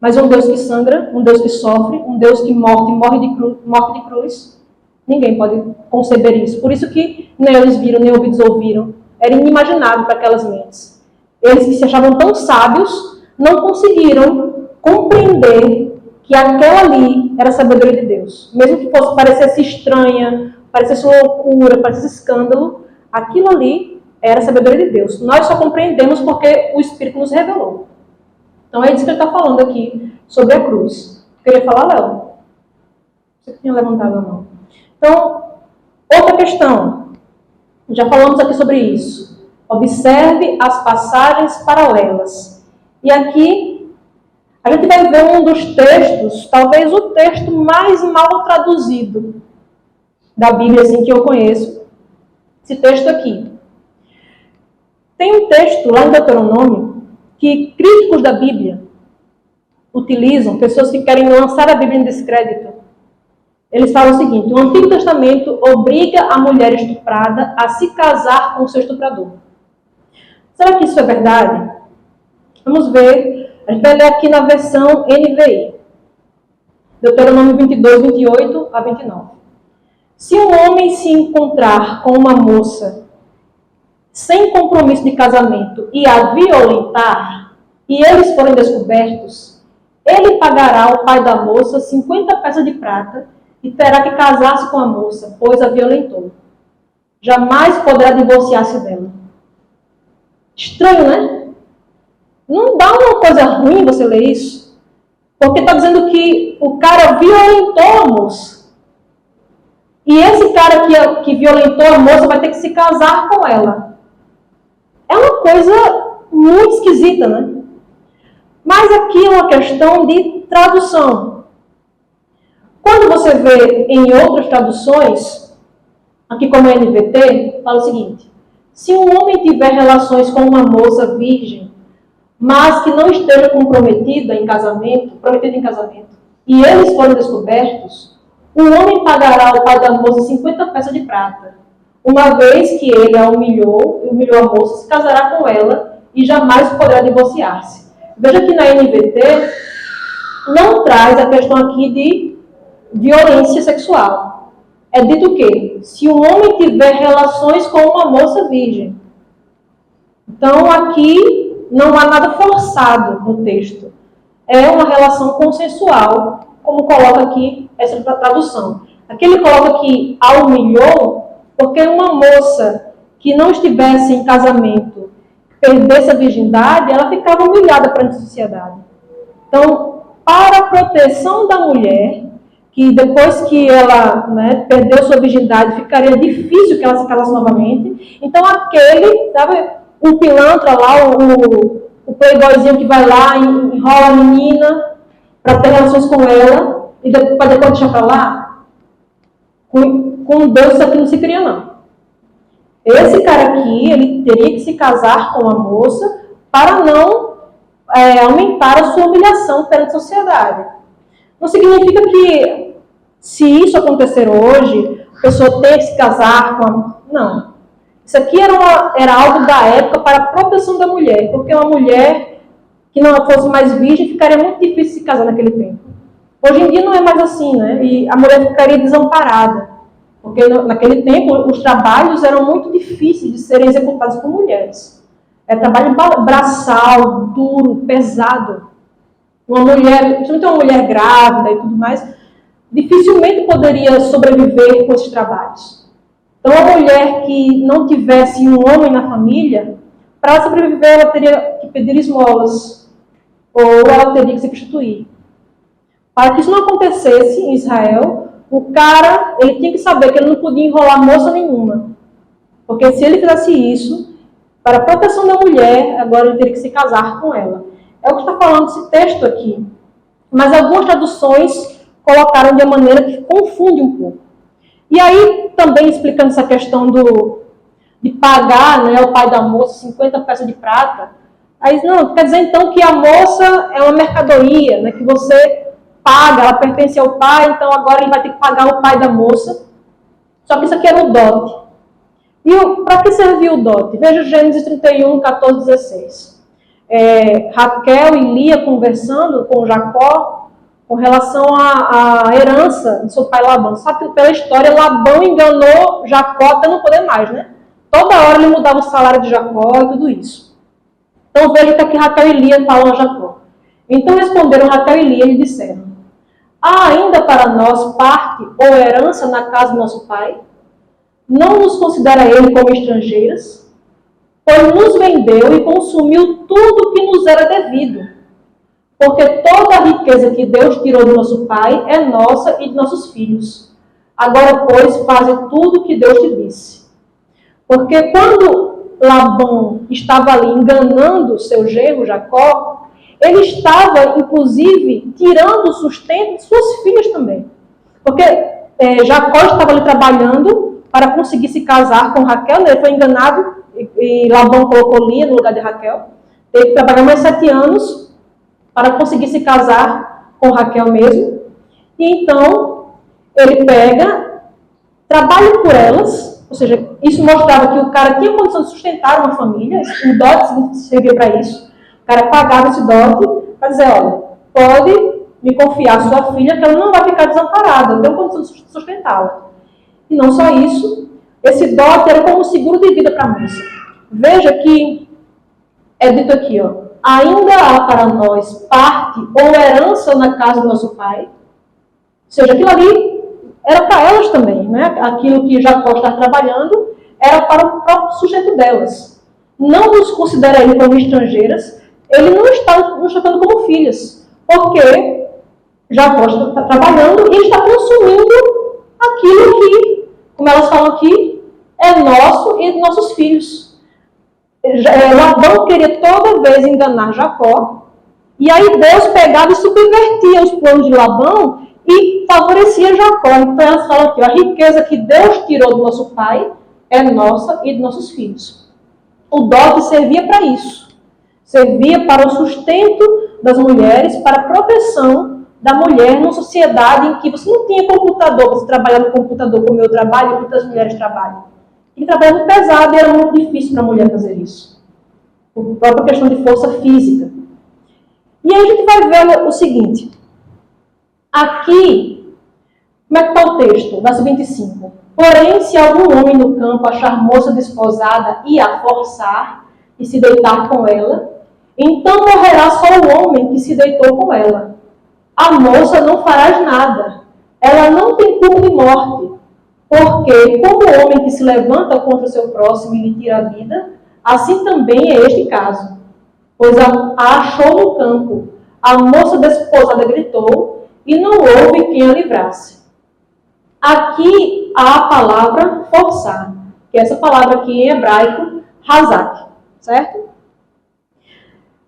Mas um Deus que sangra, um Deus que sofre, um Deus que morre de cruz, ninguém pode conceber isso. Por isso que nem eles viram, nem ouvidos ouviram. Era inimaginável para aquelas mentes. Eles que se achavam tão sábios, não conseguiram compreender que aquela ali era a sabedoria de Deus. Mesmo que parecesse estranha, parecesse loucura, parecesse escândalo, aquilo ali era a sabedoria de Deus. Nós só compreendemos porque o Espírito nos revelou. Então é isso que ele está falando aqui sobre a cruz. Queria falar, Léo? Você que tinha levantado a mão. Então, outra questão. Já falamos aqui sobre isso. Observe as passagens paralelas. E aqui, a gente vai ver um dos textos, talvez o texto mais mal traduzido da Bíblia, assim, que eu conheço. Esse texto aqui. Tem um um texto lá em Deuteronômio que críticos da Bíblia utilizam, pessoas que querem lançar a Bíblia em descrédito. Eles falam o seguinte: o Antigo Testamento obriga a mulher estuprada a se casar com o seu estuprador. Será que isso é verdade? Vamos ver. A gente vai ler aqui na versão NVI. Deuteronômio 22, 28 a 29. Se um homem se encontrar com uma moça sem compromisso de casamento e a violentar, e eles forem descobertos, ele pagará ao pai da moça 50 peças de prata e terá que casar-se com a moça, pois a violentou. Jamais poderá divorciar-se dela. Estranho, né? Não dá uma coisa ruim você ler isso? Porque está dizendo que o cara violentou a moça. E esse cara que violentou a moça vai ter que se casar com ela. É uma coisa muito esquisita, né? Mas aqui é uma questão de tradução. Quando você vê em outras traduções, aqui como a NVT, fala o seguinte: se um homem tiver relações com uma moça virgem, mas que não esteja prometido em casamento, e eles forem descobertos, o homem pagará ao pai da moça 50 peças de prata. Uma vez que ele a humilhou a moça, se casará com ela e jamais poderá divorciar-se. Veja que na NVT não traz a questão aqui de violência sexual. É dito que se um homem tiver relações com uma moça virgem. Então aqui não há nada forçado no texto. É uma relação consensual, como coloca aqui essa tradução. Aqui ele coloca que a humilhou, porque uma moça que não estivesse em casamento, perdesse a virgindade, ela ficava humilhada perante a sociedade. Então, para a proteção da mulher, que depois que ela perdeu sua virgindade, ficaria difícil que ela se casasse novamente, então aquele, sabe, o pilantra lá, o playboyzinho que vai lá, enrola a menina para ter relações com ela, e depois deixar para lá, com Deus isso aqui não se cria, não. Esse cara aqui, ele teria que se casar com a moça para não aumentar a sua humilhação perante a sociedade. Não significa que, se isso acontecer hoje, a pessoa tem que se casar com a... Não. Isso aqui era algo da época para a proteção da mulher, porque uma mulher que não fosse mais virgem ficaria muito difícil se casar naquele tempo. Hoje em dia não é mais assim, né? E a mulher ficaria desamparada. Porque naquele tempo os trabalhos eram muito difíceis de serem executados por mulheres. É trabalho braçal, duro, pesado. Uma mulher, principalmente uma mulher grávida e tudo mais, dificilmente poderia sobreviver com esses trabalhos. Então a mulher que não tivesse um homem na família, para sobreviver ela teria que pedir esmolas, ou ela teria que se prostituir. Para que isso não acontecesse em Israel, o cara, ele tinha que saber que ele não podia enrolar moça nenhuma. Porque se ele fizesse isso, para a proteção da mulher, agora ele teria que se casar com ela. É o que está falando esse texto aqui. Mas algumas traduções colocaram de uma maneira que confunde um pouco. E aí, também explicando essa questão de pagar, o pai da moça 50 peças de prata, aí não, quer dizer então que a moça é uma mercadoria, que você paga, ela pertence ao pai, então agora ele vai ter que pagar o pai da moça. Só que isso aqui era o dote. E para que serviu o dote? Veja Gênesis 31, 14, 16. Raquel e Lia conversando com Jacó com relação à herança de seu pai Labão. Sabe que pela história, Labão enganou Jacó até não poder mais, né? Toda hora ele mudava o salário de Jacó e tudo isso. Então veja que aqui Raquel e Lia falam a Jacó. Então responderam Raquel e Lia e lhe disseram: há ainda para nós parte ou herança na casa do nosso pai? Não nos considera ele como estrangeiras? Pois nos vendeu e consumiu tudo que nos era devido. Porque toda a riqueza que Deus tirou do nosso pai é nossa e de nossos filhos. Agora, pois, faze tudo o que Deus te disse. Porque quando Labão estava ali enganando seu genro Jacó, ele estava, inclusive, tirando o sustento de suas filhas também. Porque Jacó estava ali trabalhando para conseguir se casar com Raquel, ele foi enganado e Labão colocou Lia no lugar de Raquel. Teve que trabalhar mais 7 anos para conseguir se casar com Raquel mesmo. E então, ele pega, trabalha por elas, ou seja, isso mostrava que o cara tinha condição de sustentar uma família, o dote servia para isso. O cara pagava esse dote para dizer, olha, pode me confiar sua filha, que ela não vai ficar desamparada, eu tenho condição de sustentá-la. E não só isso, esse dote era como seguro de vida para a moça. Veja que é dito aqui, ó, ainda há para nós parte ou herança na casa do nosso pai. Ou seja, aquilo ali era para elas também, né? Aquilo que Jacó está trabalhando era para o próprio sustento delas. Não nos considera ele como estrangeiras, ele não está nos tratando como filhas, porque Jacó está trabalhando e está consumindo aquilo que, como elas falam aqui, é nosso e de nossos filhos. Labão queria toda vez enganar Jacó, e aí Deus pegava e subvertia os planos de Labão e favorecia Jacó. Então elas falam aqui, a riqueza que Deus tirou do nosso pai é nossa e de nossos filhos. O dote servia para isso. Servia para o sustento das mulheres, para a proteção da mulher numa sociedade em que você não tinha computador, você trabalhar no computador como eu trabalho e muitas mulheres trabalham. E trabalhando pesado e era muito difícil para a mulher fazer isso. Por própria questão de força física. E aí a gente vai ver o seguinte. Aqui, como é que está o texto? Verso 25. Porém, se algum homem no campo achar moça desposada e a forçar e se deitar com ela, então morrerá só o homem que se deitou com ela. A moça não fará nada. Ela não tem culpa de morte. Porque, como o homem que se levanta contra o seu próximo e lhe tira a vida, assim também é este caso. Pois a achou no campo. A moça desposada gritou, e não houve quem a livrasse. Aqui há a palavra forçar, que é essa palavra aqui em hebraico, hazak, certo?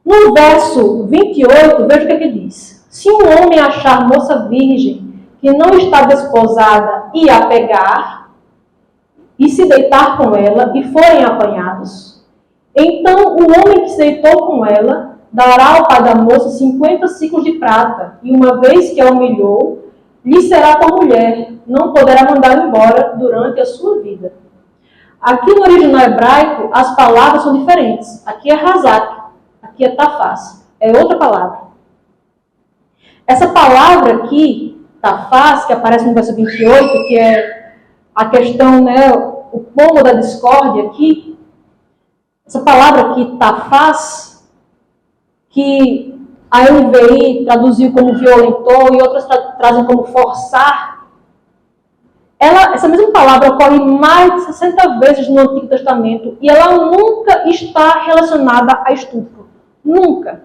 No verso 28, veja o que ele diz. Se um homem achar moça virgem, que não está desposada, e a pegar, e se deitar com ela, e forem apanhados, então o homem que se deitou com ela dará ao pai da moça 50 ciclos de prata, e uma vez que a humilhou, lhe será tua mulher, não poderá mandá-la embora durante a sua vida. Aqui no original hebraico, as palavras são diferentes. Aqui é hazak, aqui é tafaz, é outra palavra. Essa palavra aqui, tafaz, que aparece no verso 28, que é a questão, né, o pomo da discórdia aqui, essa palavra aqui, tafaz, que a NVI traduziu como violentou e outras trazem como forçar, essa mesma palavra ocorre mais de 60 vezes no Antigo Testamento e ela nunca está relacionada a estupro. Nunca.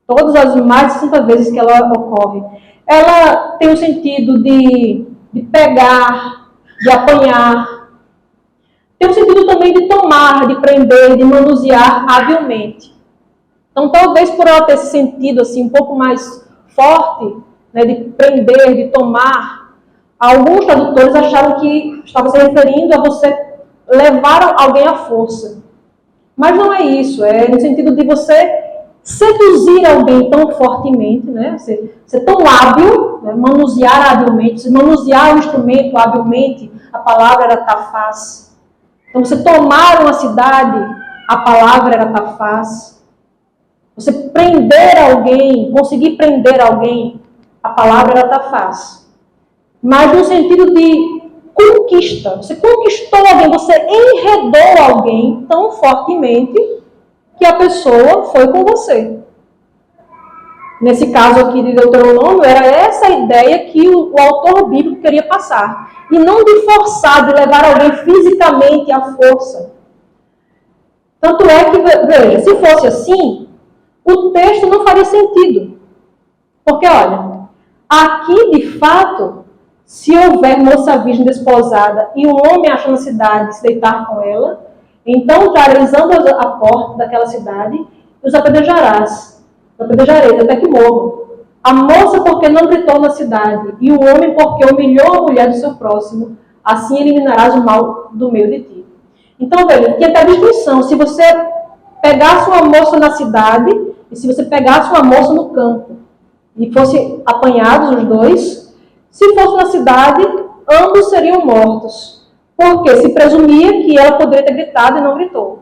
Todas as mais de 60 vezes que ela ocorre. Ela tem o sentido de pegar, de apanhar. Tem o sentido também de tomar, de prender, de manusear habilmente. Então, talvez por ela ter esse sentido assim, um pouco mais forte, né, de prender, de tomar, alguns tradutores acharam que estava se referindo a você levar alguém à força. Mas não é isso, é no sentido de você seduzir alguém tão fortemente, né? Ser tão hábil, né? Manusear habilmente, manusear o instrumento habilmente, a palavra era tafaz. Então, você tomar uma cidade, a palavra era tafaz. Você prender alguém, conseguir prender alguém, a palavra era tafaz. Mas no sentido de conquista. Você conquistou alguém, você enredou alguém tão fortemente que a pessoa foi com você. Nesse caso aqui de Deuteronômio, era essa a ideia que o autor bíblico queria passar. E não de forçar, de levar alguém fisicamente à força. Tanto é que, veja, se fosse assim, o texto não faria sentido. Porque, olha, aqui de fato, se houver moça virgem desposada e um homem achar na cidade se deitar com ela, então trareis ambos a porta daquela cidade e os apedrejarás. Apedrejareis até que morram. A moça porque não gritou na cidade, e o homem porque humilhou a mulher do seu próximo, assim eliminarás o mal do meio de ti. Então, veja, tinha até distinção. Se você pegasse uma moça na cidade e se você pegasse uma moça no campo e fossem apanhados os dois, se fosse na cidade, ambos seriam mortos. Porque se presumia que ela poderia ter gritado e não gritou.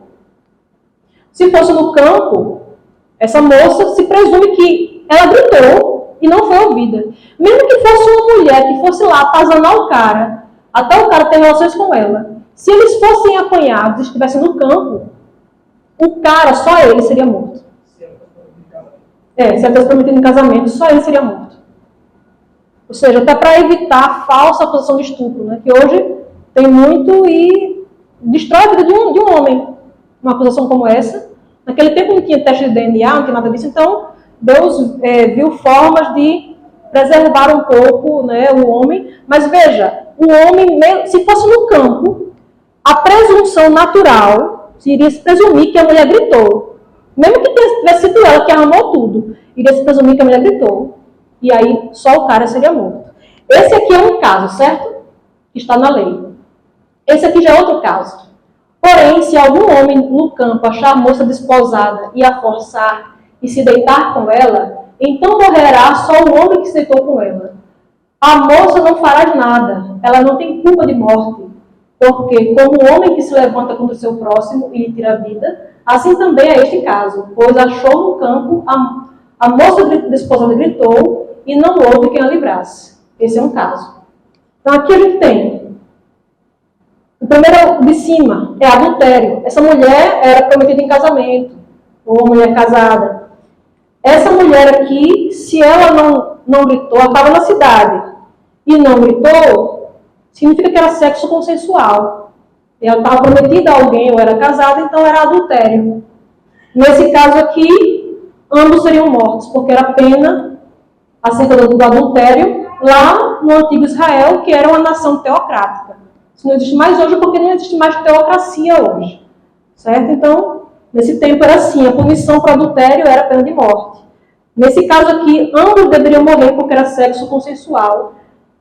Se fosse no campo, essa moça se presume que ela gritou e não foi ouvida. Mesmo que fosse uma mulher que fosse lá atazanar o cara, até o cara ter relações com ela, se eles fossem apanhados e estivessem no campo, o cara, só ele, seria morto. Se ela tivesse prometido em casamento, só ele seria morto. Ou seja, até para evitar a falsa acusação de estupro, né? Que hoje tem muito e destrói a vida de um homem. Uma acusação como essa. Naquele tempo não tinha teste de DNA, não tinha nada disso, então Deus viu formas de preservar um pouco, né, o homem. Mas veja, o homem, se fosse no campo, a presunção natural iria se presumir que a mulher gritou. Mesmo que tivesse sido ela que armou tudo, iria se presumir que a mulher gritou. E aí só o cara seria morto. Esse aqui é um caso, certo? Que está na lei. Esse aqui já é outro caso. Porém, se algum homem no campo achar a moça desposada e a forçar e se deitar com ela, então morrerá só o homem que se deitou com ela. A moça não fará nada, ela não tem culpa de morte, porque como o homem que se levanta contra o seu próximo e lhe tira a vida, assim também é este caso, pois achou no campo a moça desposada gritou e não houve quem a livrasse. Esse é um caso. Então aqui a gente tem o primeiro de cima é adultério. Essa mulher era prometida em casamento, ou mulher casada. Essa mulher aqui, se ela não gritou, ela estava na cidade e não gritou, significa que era sexo consensual. Ela estava prometida a alguém ou era casada, então era adultério. Nesse caso aqui, ambos seriam mortos, porque era pena acerca do adultério lá no antigo Israel, que era uma nação teocrática. Isso não existe mais hoje porque não existe mais teocracia hoje. Certo? Então, nesse tempo era assim, a punição para adultério era pena de morte. Nesse caso aqui, ambos deveriam morrer porque era sexo consensual.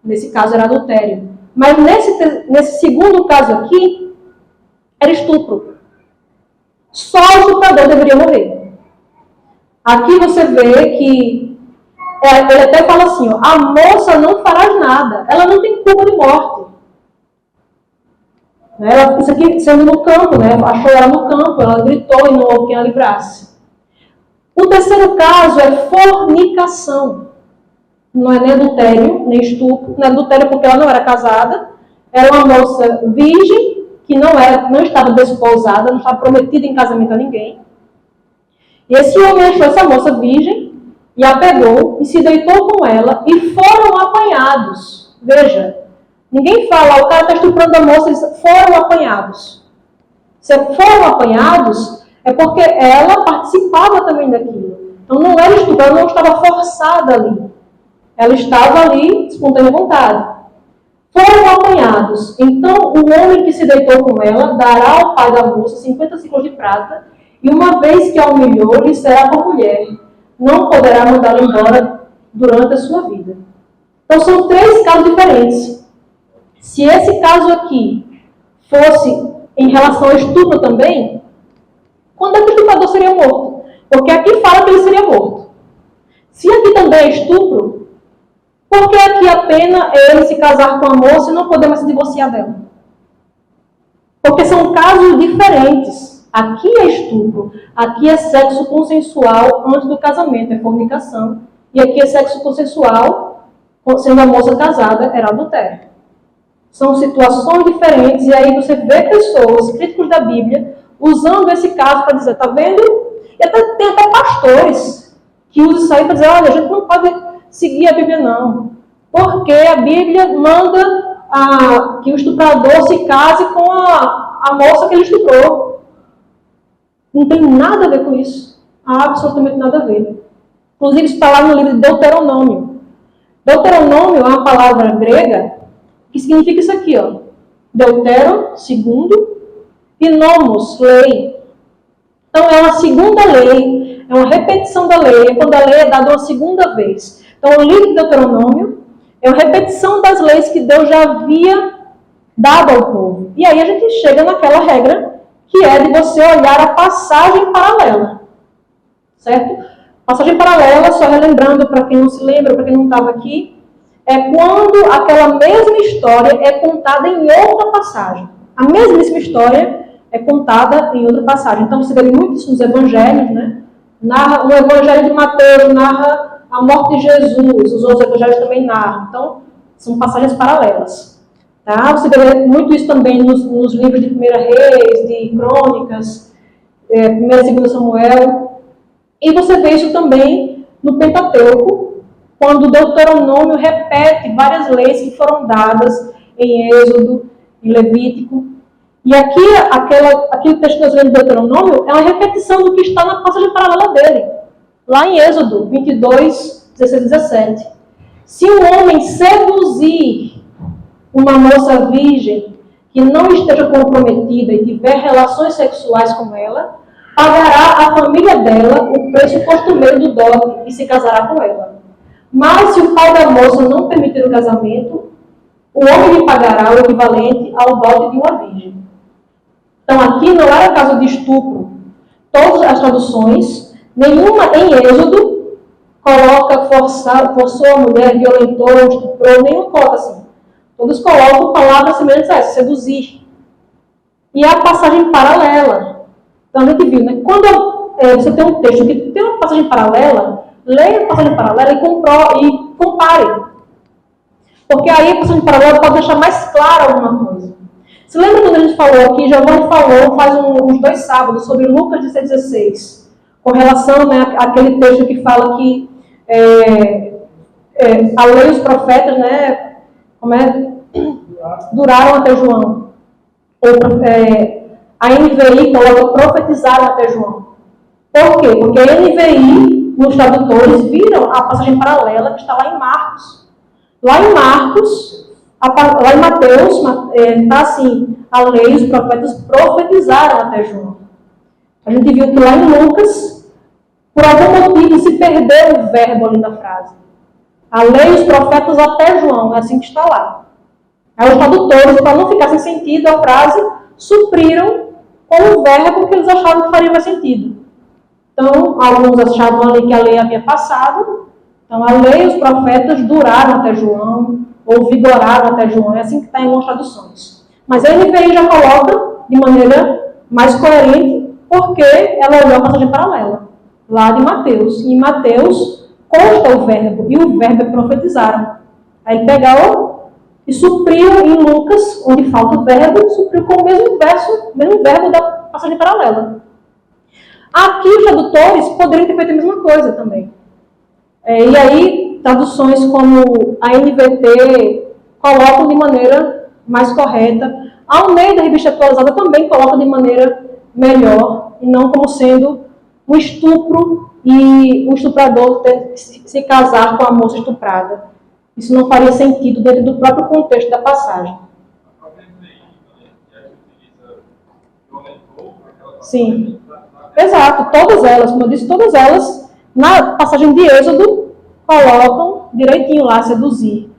Nesse caso era adultério. Mas nesse segundo caso aqui, era estupro. Só o estuprador deveria morrer. Aqui você vê que ele até fala assim, ó, a moça não fará nada, ela não tem culpa de morte. Isso aqui sendo no campo, né? Achou ela no campo, ela gritou e não houve quem a livrasse. O terceiro caso é fornicação. Não é nem adultério, nem estupro. Não é adultério porque ela não era casada. Era uma moça virgem, que não estava desposada, não estava prometida em casamento a ninguém. E esse homem achou essa moça virgem e a pegou e se deitou com ela e foram apanhados. Veja, ninguém fala, o cara está estuprando a moça, eles foram apanhados. Se foram apanhados, é porque ela participava também daquilo. Então não era estupro, ela não estava forçada ali. Ela estava ali, de espontânea vontade. Foram apanhados. Então o homem que se deitou com ela dará ao pai da moça 50 ciclos de prata, e uma vez que a humilhou, lhe será por mulher. Não poderá mandá-la embora durante a sua vida. Então são três casos diferentes. Se esse caso aqui fosse em relação ao estupro também, quando é que o estuprador seria morto? Porque aqui fala que ele seria morto. Se aqui também é estupro, por que aqui a pena é ele se casar com a moça e não poder mais se divorciar dela? Porque são casos diferentes. Aqui é estupro, aqui é sexo consensual antes do casamento, é fornicação. E aqui é sexo consensual, sendo a moça casada, era adultério. São situações diferentes, e aí você vê pessoas, críticos da Bíblia, usando esse caso para dizer, tá vendo? E tem até pastores que usam isso aí para dizer, olha, a gente não pode seguir a Bíblia não, porque a Bíblia manda que o estuprador se case com a moça que ele estuprou. Não tem nada a ver com isso. Absolutamente nada a ver. Inclusive, isso está lá no livro de Deuteronômio. Deuteronômio é uma palavra grega que significa isso aqui, ó. Deutero, segundo, e nomos, lei. Então, é uma segunda lei, é uma repetição da lei, é quando a lei é dada uma segunda vez. Então, o livro de Deuteronômio é uma repetição das leis que Deus já havia dado ao povo. E aí a gente chega naquela regra que é de você olhar a passagem paralela, certo? Passagem paralela, só relembrando para quem não se lembra, para quem não estava aqui, é quando aquela mesma história é contada em outra passagem. A mesmíssima história é contada em outra passagem. Então você vê muito isso nos evangelhos, né? O evangelho de Mateus narra a morte de Jesus, os outros evangelhos também narram. Então, são passagens paralelas. Tá? Você vê muito isso também nos livros de 1 Reis, de Crônicas, 1 e 2 Samuel. E você vê isso também no Pentateuco, quando o Deuteronômio repete várias leis que foram dadas em Êxodo, em Levítico. E aqui, aquele texto que nós lemos do Deuteronômio é uma repetição do que está na passagem paralela dele, lá em Êxodo 22, 16 e 17. Se um homem seduzir uma moça virgem que não esteja comprometida e tiver relações sexuais com ela, pagará à família dela o preço costumeiro do dote e se casará com ela. Mas se o pai da moça não permitir o casamento, o homem lhe pagará o equivalente ao dote de uma virgem. Então aqui não era caso de estupro. Todas as traduções, nenhuma em Êxodo, coloca forçou a mulher, violentou, estuprou, nenhum coloca assim. Todos colocam palavras semelhantes a essa, seduzir. E a passagem paralela. Então a gente viu, né? Quando você tem um texto que tem uma passagem paralela, leia a passagem paralela e compare. Porque aí a passagem paralela pode deixar mais clara alguma coisa. Você lembra quando a gente falou aqui, Giovanni falou faz uns 2 sábados, sobre Lucas 16, com relação, né, àquele texto que fala que a lei e os profetas, né, duraram até João. A NVI coloca profetizaram até João. Por quê? Porque a NVI, nos tradutores, viram a passagem paralela que está lá em Marcos. Lá em Mateus, está assim, a lei e os profetas profetizaram até João. A gente viu que lá em Lucas, por algum motivo, se perdeu o verbo ali na frase. A lei e os profetas até João, é assim que está lá. Aí os tradutores, para não ficar sem sentido a frase, supriram com o verbo que eles achavam que faria mais sentido. Então, alguns achavam ali que a lei havia passado. Então, a lei e os profetas duraram até João, ou vigoraram até João. É assim que está em algumas traduções. Mas a NVI já coloca de maneira mais coerente, porque ela olhou a passagem paralela, lá de Mateus. E em Mateus consta o verbo, e o verbo é profetizaram. Aí ele pegou e supriu em Lucas, onde falta o verbo, supriu com o mesmo verbo da passagem paralela. Aqui os tradutores poderiam ter feito a mesma coisa também. E aí, traduções como a NVT colocam de maneira mais correta. A Almeida, Revista Atualizada, também coloca de maneira melhor, e não como sendo um estupro e o estuprador ter que se casar com a moça estuprada. Isso não faria sentido dentro do próprio contexto da passagem. Sim. Exato, todas elas, como eu disse, todas elas, na passagem de Êxodo, colocam direitinho lá, seduzir.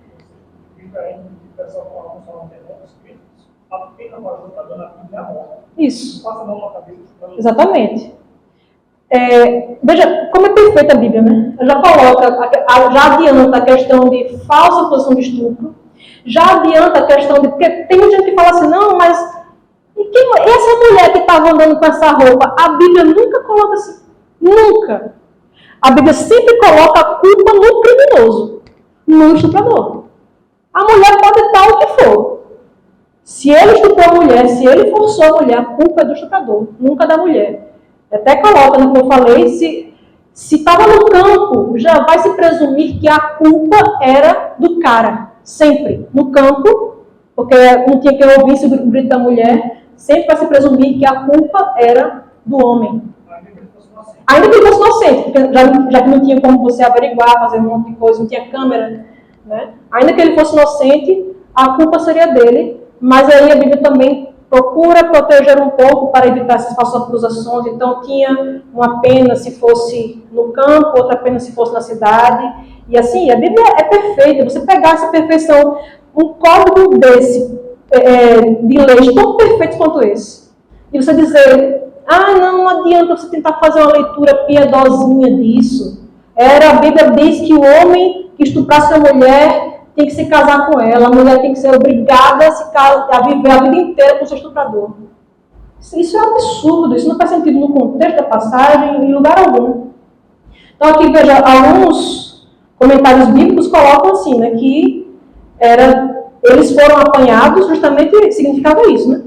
Isso. Exatamente. Veja, como é perfeita a Bíblia, né? Já adianta a questão de falsa posição de estupro, já adianta a questão de... Porque tem muita gente que fala assim, não, mas... essa mulher que estava andando com essa roupa, a Bíblia nunca coloca assim. Nunca. A Bíblia sempre coloca a culpa no criminoso, no estuprador. A mulher pode estar o que for. Se ele estuprou a mulher, se ele forçou a mulher, a culpa é do estuprador, nunca da mulher. Até coloca, né, como eu falei, se estava no campo, já vai se presumir que a culpa era do cara. Sempre. No campo, porque não tinha quem ouvisse o grito da mulher, sempre vai se presumir que a culpa era do homem. Ainda que ele fosse inocente, porque já que não tinha como você averiguar, fazer um monte de coisa, não tinha câmera, né? Ainda que ele fosse inocente, a culpa seria dele, mas aí a Bíblia também procura proteger um pouco para evitar essas falsas acusações. Então tinha uma pena se fosse no campo, outra pena se fosse na cidade, e assim, a Bíblia é perfeita. Você pegar essa perfeição, um código desse, de leis tão perfeitos quanto esse, E você dizer, não adianta você tentar fazer uma leitura piedosinha disso. A Bíblia diz que o homem que estuprasse a mulher tem que se casar com ela, a mulher tem que ser obrigada a viver a vida inteira com o seu estuprador. Isso é um absurdo, isso não faz sentido no contexto da passagem, em lugar algum. Então aqui veja, alguns comentários bíblicos colocam assim, né, que eles foram apanhados, justamente significava isso, né?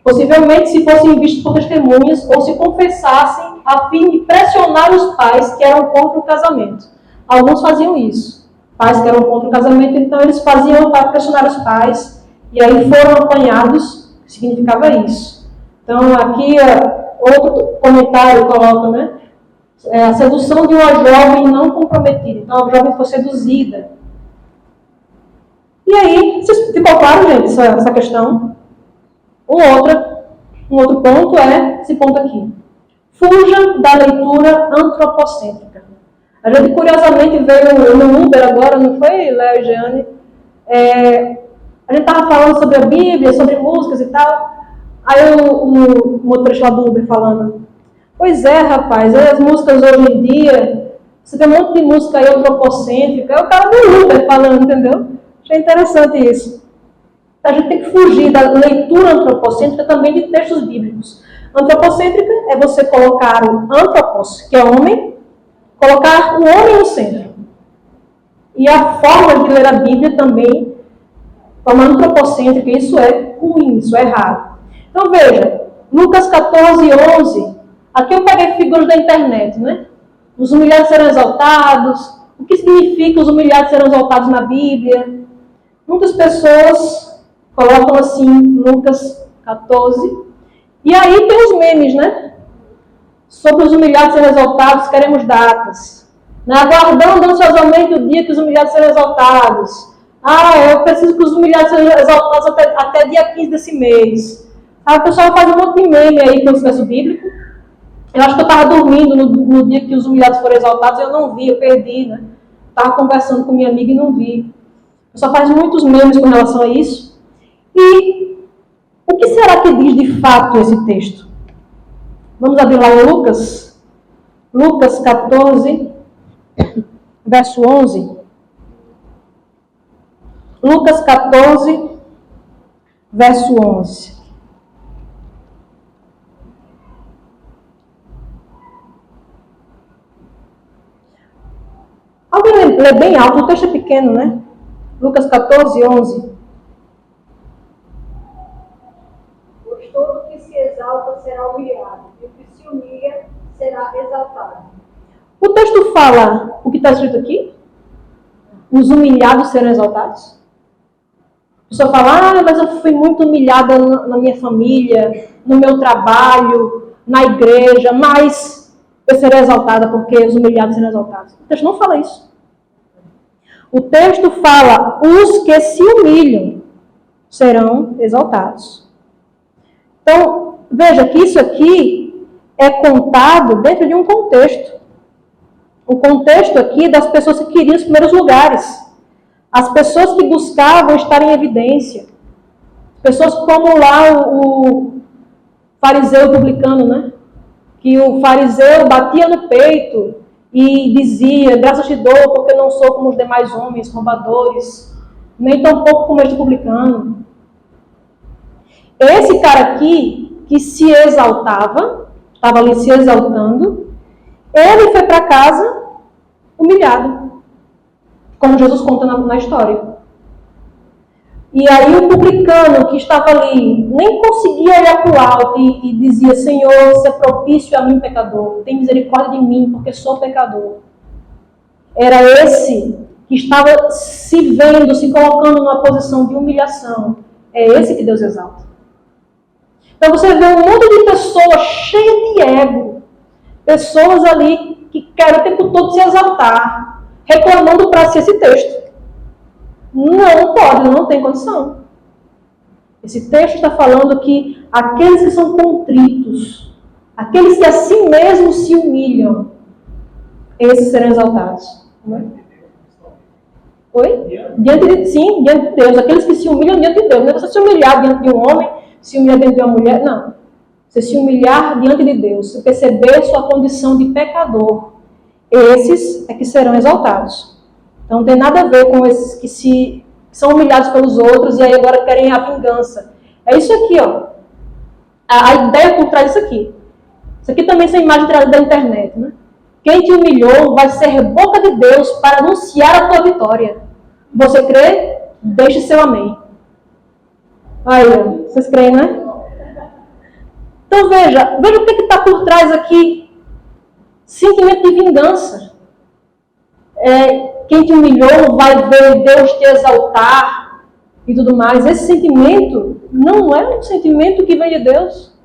Possivelmente se fossem vistos por testemunhas ou se confessassem a fim de pressionar os pais que eram contra o casamento. Alguns faziam isso. Pais que eram contra o casamento, então eles faziam para pressionar os pais e aí foram apanhados, significava isso. Então aqui outro comentário coloca, né? A sedução de uma jovem não comprometida. Então a jovem foi seduzida. E aí, ficou claro, gente, essa questão? Um outro ponto é esse ponto aqui. Fuja da leitura antropocêntrica. A gente, curiosamente, veio no Uber agora, não foi, Léo e Jeane? A gente estava falando sobre a Bíblia, sobre músicas e tal. Aí o motorista lá do Uber falando, pois é, rapaz, as músicas hoje em dia, você tem um monte de música aí antropocêntrica. É o cara do Uber falando, entendeu? Achei interessante isso. A gente tem que fugir da leitura antropocêntrica também de textos bíblicos. Antropocêntrica é você colocar o antropos, que é homem, colocar o homem no centro. E a forma de ler a Bíblia também, forma antropocêntrica, isso é ruim, isso é errado. Então veja, Lucas 14, 11, aqui eu peguei figuras da internet, né? Os humilhados serão exaltados. O que significa os humilhados serão exaltados na Bíblia? Muitas pessoas colocam assim, Lucas 14. E aí tem os memes, né? Sobre os humilhados serem exaltados, queremos datas. Aguardando ansiosamente o dia que os humilhados serão exaltados. Eu preciso que os humilhados sejam exaltados até dia 15 desse mês. O pessoal faz um monte de meme aí com esse verso bíblico. Eu acho que eu estava dormindo no dia que os humilhados foram exaltados, eu não vi, eu perdi, né? Estava conversando com minha amiga e não vi. O pessoal faz muitos memes com relação a isso. E o que será que diz de fato esse texto? Vamos abrir lá em Lucas. Lucas 14, verso 11. Lucas 14, verso 11. Alguém lê bem alto, o texto é pequeno, né? Lucas 14, 11. Pois todo que se exalta será humilhado, e o que se humilha será exaltado. O texto fala o que está escrito aqui? Os humilhados serão exaltados? A pessoa fala, mas eu fui muito humilhada na minha família, no meu trabalho, na igreja, mas eu serei exaltada porque os humilhados serão exaltados. O texto não fala isso. O texto fala, os que se humilham serão exaltados. Então, veja que isso aqui é contado dentro de um contexto. O contexto aqui das pessoas que queriam os primeiros lugares. As pessoas que buscavam estar em evidência. Pessoas como lá o fariseu publicano, né? Que o fariseu batia no peito e dizia, graças te dou porque não sou como os demais homens, roubadores, nem tão pouco como este publicano. Esse cara aqui, que se exaltava, estava ali se exaltando, ele foi para casa humilhado, como Jesus conta na história. E aí o publicano que estava ali nem conseguia olhar para o alto e dizia, Senhor, se é propício a mim, pecador, tem misericórdia de mim, porque sou pecador. Era esse que estava se vendo, se colocando numa posição de humilhação. É esse que Deus exalta. Então você vê um monte de pessoas cheias de ego, pessoas ali que querem o tempo todo se exaltar, reclamando para si esse texto. Não pode, não tem condição. Esse texto está falando que aqueles que são contritos, aqueles que a si mesmos se humilham, esses serão exaltados. Não é? Oi? Sim, diante de Deus. Aqueles que se humilham diante de Deus. Não é você se humilhar diante de um homem, se humilhar diante de uma mulher. Não. você se humilhar diante de Deus, você perceber sua condição de pecador, esses é que serão exaltados. Então não tem nada a ver com esses que são humilhados pelos outros e aí agora querem a vingança. É isso aqui, ó. A ideia por trás disso aqui. Isso aqui também são imagens tiradas da internet, né? Quem te humilhou vai ser boca de Deus para anunciar a tua vitória. Você crê? Deixe seu amém. Aí, vocês creem, né? Então veja o que está por trás aqui. Sentimento de vingança. Quem te humilhou vai ver Deus te exaltar e tudo mais. Esse sentimento não é um sentimento que vem de Deus.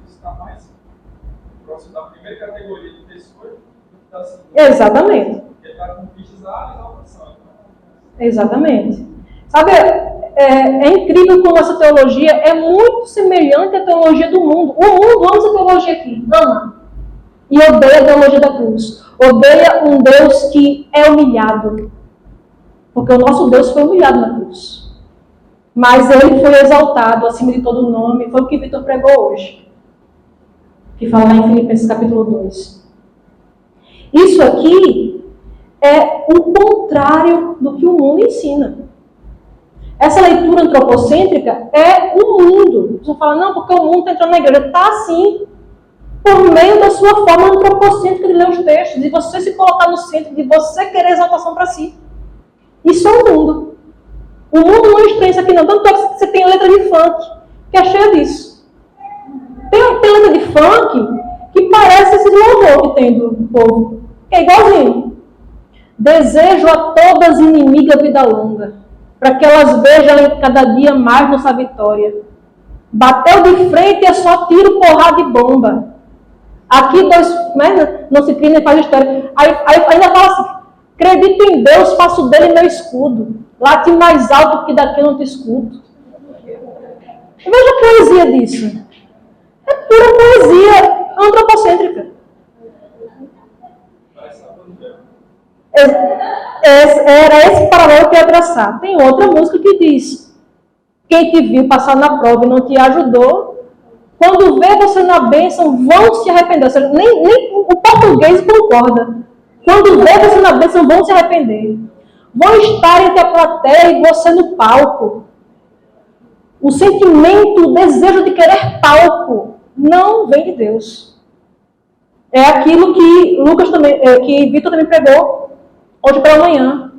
Isso está mais próximo da primeira categoria de pessoa do que da segunda. Exatamente. Porque está com vistas à exaltação. Exatamente. Sabe, é incrível como essa teologia é muito semelhante à teologia do mundo. O mundo ama essa teologia aqui, ama. E odeia a teologia da cruz. Odeia um Deus que é humilhado. Porque o nosso Deus foi humilhado na cruz. Mas ele foi exaltado acima de todo nome. Foi o que Vitor pregou hoje. Que fala lá em Filipenses capítulo 2. Isso aqui é o contrário do que o mundo ensina. Essa leitura antropocêntrica é o mundo. Você fala, não, porque o mundo está entrando na igreja. Está sim. Por meio da sua forma antropocêntrica de ler os textos, de você se colocar no centro, de você querer exaltação para si. Isso é o mundo. O mundo não estranha isso aqui não. Tanto é que você tem letra de funk, que é cheia disso. Tem letra de funk que parece esse louvor que tem do povo. É igualzinho. Desejo a todas inimigas vida longa, para que elas vejam cada dia mais nossa vitória. Bateu de frente é só tiro, porrada e bomba. Aqui não se cria nem faz história. Aí ainda fala assim, acredito em Deus, faço dele meu escudo. Late mais alto que daqui eu não te escuto. Veja a poesia disso. É pura poesia antropocêntrica. Era esse paralelo que eu ia traçar. Tem outra música que diz, quem te viu passar na prova e não te ajudou, quando vê você na bênção, vão se arrepender. Ou seja, nem o português concorda. Quando vê você na bênção, vão se arrepender. Vão estar entre a plateia e você no palco. O sentimento, o desejo de querer palco, não vem de Deus. É aquilo que que Vitor também pregou hoje pela manhã.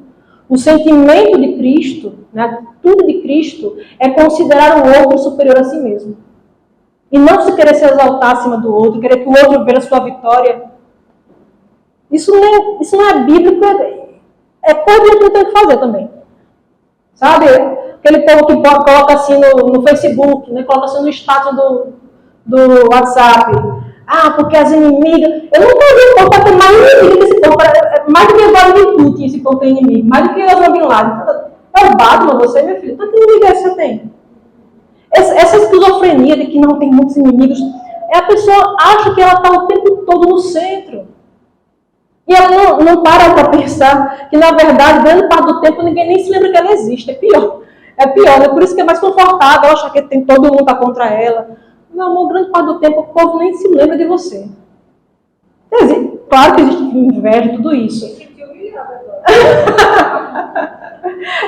O sentimento de Cristo, né, tudo de Cristo, é considerar o outro superior a si mesmo. E não se querer se exaltar acima do outro, querer que o outro veja a sua vitória. Isso não é bíblico, é coisa que a gente tem que fazer também. Sabe? Aquele povo que coloca assim no Facebook, né? Coloca assim no status do WhatsApp. Ah, porque as inimigas... Eu não estou vendo o povo para ter mais inimigo que esse povo. Mais do que o Vladimir Putin, esse povo tem inimigo. Mais do que o Osama Bin Laden. É o Batman, você, meu filho. Quanto inimigo você tem? Essa esquizofrenia de que não tem muitos inimigos, a pessoa acha que ela está o tempo todo no centro. E ela não para pensar que, na verdade, grande parte do tempo, ninguém nem se lembra que ela existe. É pior, né? Por isso que é mais confortável achar que todo mundo está contra ela. Meu amor, grande parte do tempo, o povo nem se lembra de você. Claro que existe inveja e tudo isso.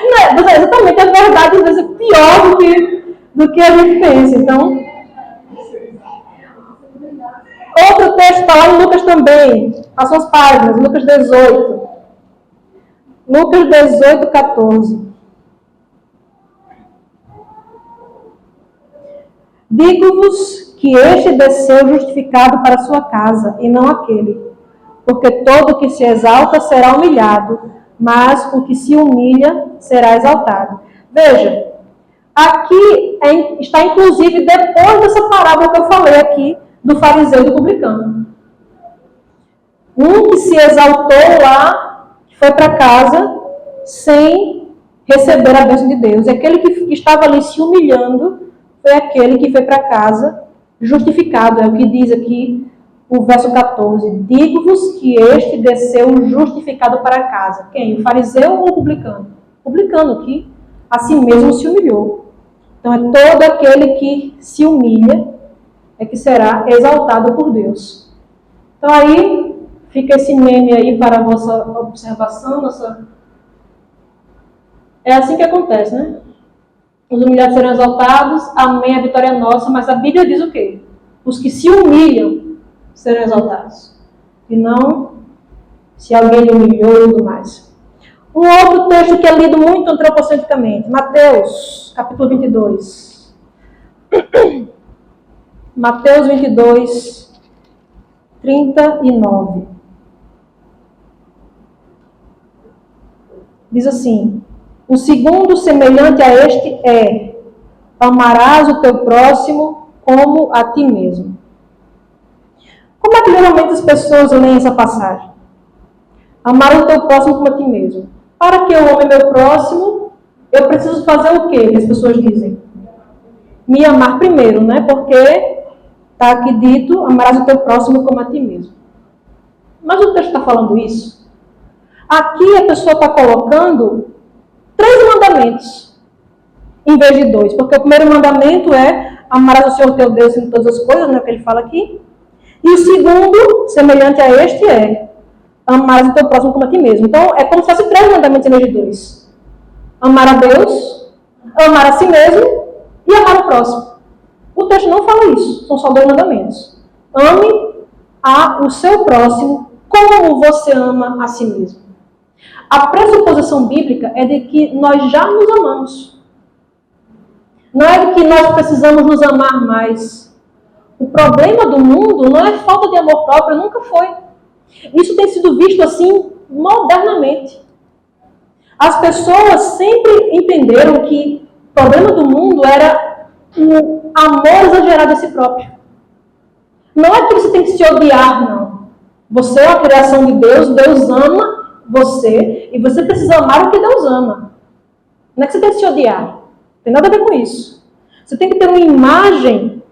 Não, exatamente, é verdade, às vezes é pior do que a gente pensa. Então, outro texto está lá em Lucas também. Passam as páginas, Lucas 18. Lucas 18, 14. Digo-vos que este desceu justificado para a sua casa, e não aquele. Porque todo que se exalta será humilhado, mas o que se humilha será exaltado. Veja, aqui está inclusive depois dessa parábola que eu falei aqui, do fariseu e do publicano. Um que se exaltou lá, foi para casa, sem receber a bênção de Deus. E aquele que estava ali se humilhando, foi aquele que foi para casa justificado. É o que diz aqui o verso 14. Digo-vos que este desceu justificado para casa. Quem? O fariseu ou o publicano? O publicano que a si mesmo se humilhou. Então é todo aquele que se humilha é que será exaltado por Deus. Então aí fica esse meme aí para a vossa observação. É assim que acontece, né? Os humilhados serão exaltados, amém, a vitória é nossa, mas a Bíblia diz o quê? Os que se humilham serão exaltados. E não se alguém lhe humilhou e tudo mais. Um outro texto que é lido muito antropocentricamente, Mateus, capítulo 22. Mateus 22, 39. Diz assim: o segundo semelhante a este é: amarás o teu próximo como a ti mesmo. Como é que geralmente as pessoas leem essa passagem? Amar o teu próximo como a ti mesmo. Para que eu ame meu próximo, eu preciso fazer o quê? Que as pessoas dizem? Me amar primeiro, né? Porque está aqui dito, amarás o teu próximo como a ti mesmo. Mas o texto está falando isso? Aqui a pessoa está colocando 3 mandamentos, em vez de 2. Porque o primeiro mandamento é amarás o Senhor teu Deus em todas as coisas, né? O que ele fala aqui. E o segundo, semelhante a este, é amarás o teu próximo como a ti mesmo. Então, é como se fosse 3 mandamentos em vez de 2. Amar a Deus, amar a si mesmo e amar o próximo. O texto não fala isso, são só 2 mandamentos. Ame o seu próximo como você ama a si mesmo. A pressuposição bíblica é de que nós já nos amamos. Não é de que nós precisamos nos amar mais. O problema do mundo não é falta de amor próprio, nunca foi. Isso tem sido visto assim modernamente. As pessoas sempre entenderam que o problema do mundo era o amor exagerado a si próprio. Não é que você tem que se odiar, não. Você é a criação de Deus, Deus ama você e você precisa amar o que Deus ama. Não é que você tem que se odiar. Não tem nada a ver com isso. Você tem que ter uma imagem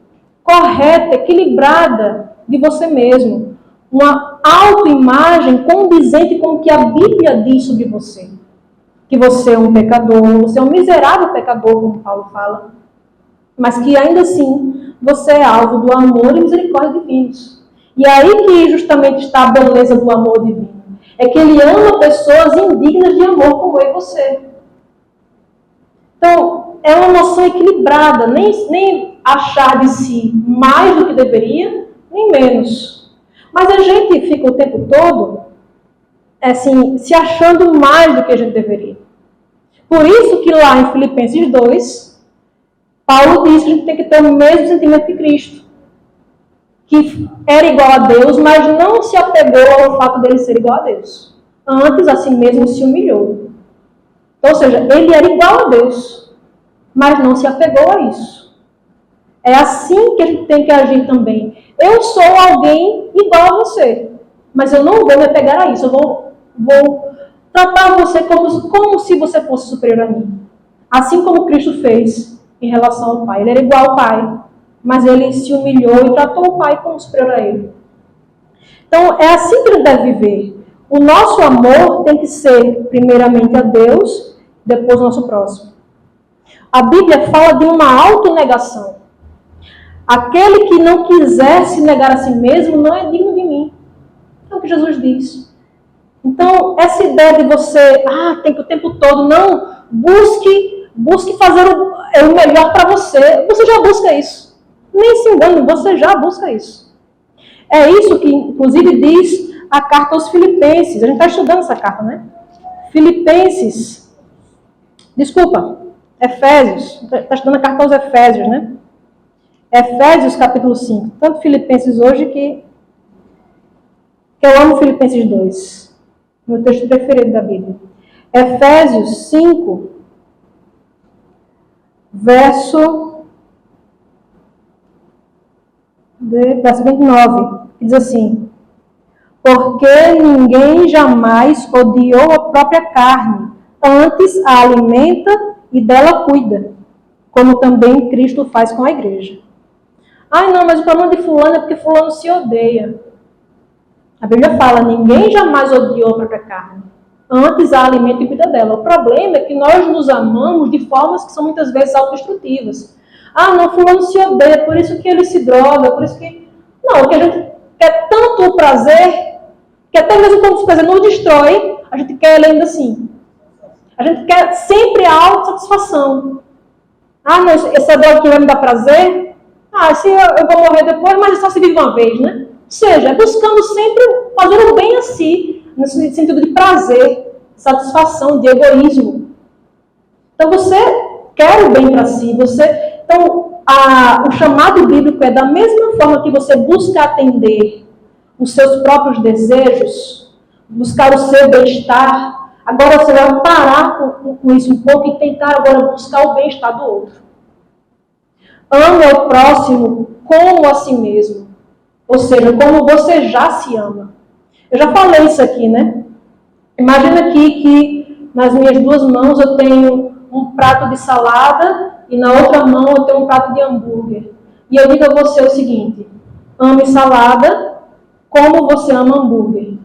correta, equilibrada de você mesmo. Uma autoimagem condizente com o que a Bíblia diz sobre você. Que você é um pecador, você é um miserável pecador, como Paulo fala. Mas que ainda assim, você é alvo do amor e misericórdia divinos. E aí que justamente está a beleza do amor divino. É que ele ama pessoas indignas de amor como eu e você. Então, é uma noção equilibrada, nem achar de si mais do que deveria, nem menos. Mas a gente fica o tempo todo assim, se achando mais do que a gente deveria. Por isso que lá em Filipenses 2, Paulo diz que a gente tem que ter o mesmo sentimento de Cristo. Que era igual a Deus, mas não se apegou ao fato dele ser igual a Deus. Antes, a si mesmo se humilhou. Ou seja, ele era igual a Deus, mas não se apegou a isso. É assim que a gente tem que agir também. Eu sou alguém igual a você, mas eu não vou me apegar a isso. Eu vou tratar você como se você fosse superior a mim. Assim como Cristo fez em relação ao Pai. Ele era igual ao Pai, mas ele se humilhou e tratou o Pai como superior a ele. Então, é assim que ele deve viver. O nosso amor tem que ser, primeiramente, a Deus, depois o nosso próximo. A Bíblia fala de uma autonegação. Aquele que não quiser se negar a si mesmo não é digno de mim. É o que Jesus diz. Então, essa ideia de você, tem que o tempo todo, não, busque fazer o melhor para você. Você já busca isso. Nem se engane, você já busca isso. É isso que, inclusive, diz a carta aos Filipenses. A gente está estudando essa carta, né? Efésios. Está estudando a carta aos Efésios, né? Efésios, capítulo 5. Tanto Filipenses hoje que eu amo Filipenses 2. Meu texto preferido da Bíblia. Efésios 5, verso 29, que diz assim: porque ninguém jamais odiou a própria carne, antes a alimenta e dela cuida, como também Cristo faz com a igreja. Não, mas o problema de fulano é porque fulano se odeia. A Bíblia fala, ninguém jamais odiou a própria carne, antes a alimenta e cuida dela. O problema é que nós nos amamos de formas que são muitas vezes autodestrutivas. Ah, não, fulano se odeia, por isso que ele se droga, por isso que... Não, que a gente quer tanto o prazer, que até mesmo quando o prazer nos destrói, a gente quer ele ainda assim. A gente quer sempre a autossatisfação. Ah, não, essa droga que vai me dar prazer? Ah, se eu vou morrer depois, mas só se vive uma vez, né? Ou seja, buscando sempre fazer o bem a si, no sentido de prazer, satisfação, de egoísmo. Então você quer o bem para si, então o chamado bíblico é da mesma forma que você busca atender os seus próprios desejos, buscar o seu bem-estar, agora você vai parar com isso um pouco e tentar agora buscar o bem-estar do outro. Ame ao próximo como a si mesmo, ou seja, como você já se ama. Eu já falei isso aqui, né? Imagina aqui que nas minhas duas mãos eu tenho um prato de salada e na outra mão eu tenho um prato de hambúrguer. E eu digo a você o seguinte: ame salada como você ama hambúrguer.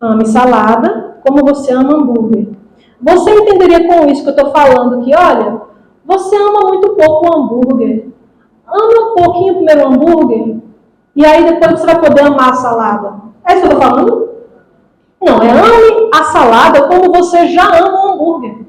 Ame salada como você ama hambúrguer. Você entenderia com isso que eu estou falando que, olha, você ama muito pouco o hambúrguer. Ame um pouquinho primeiro o hambúrguer e aí depois você vai poder amar a salada. É isso que eu estou falando? Não, é ame a salada como você já ama o hambúrguer.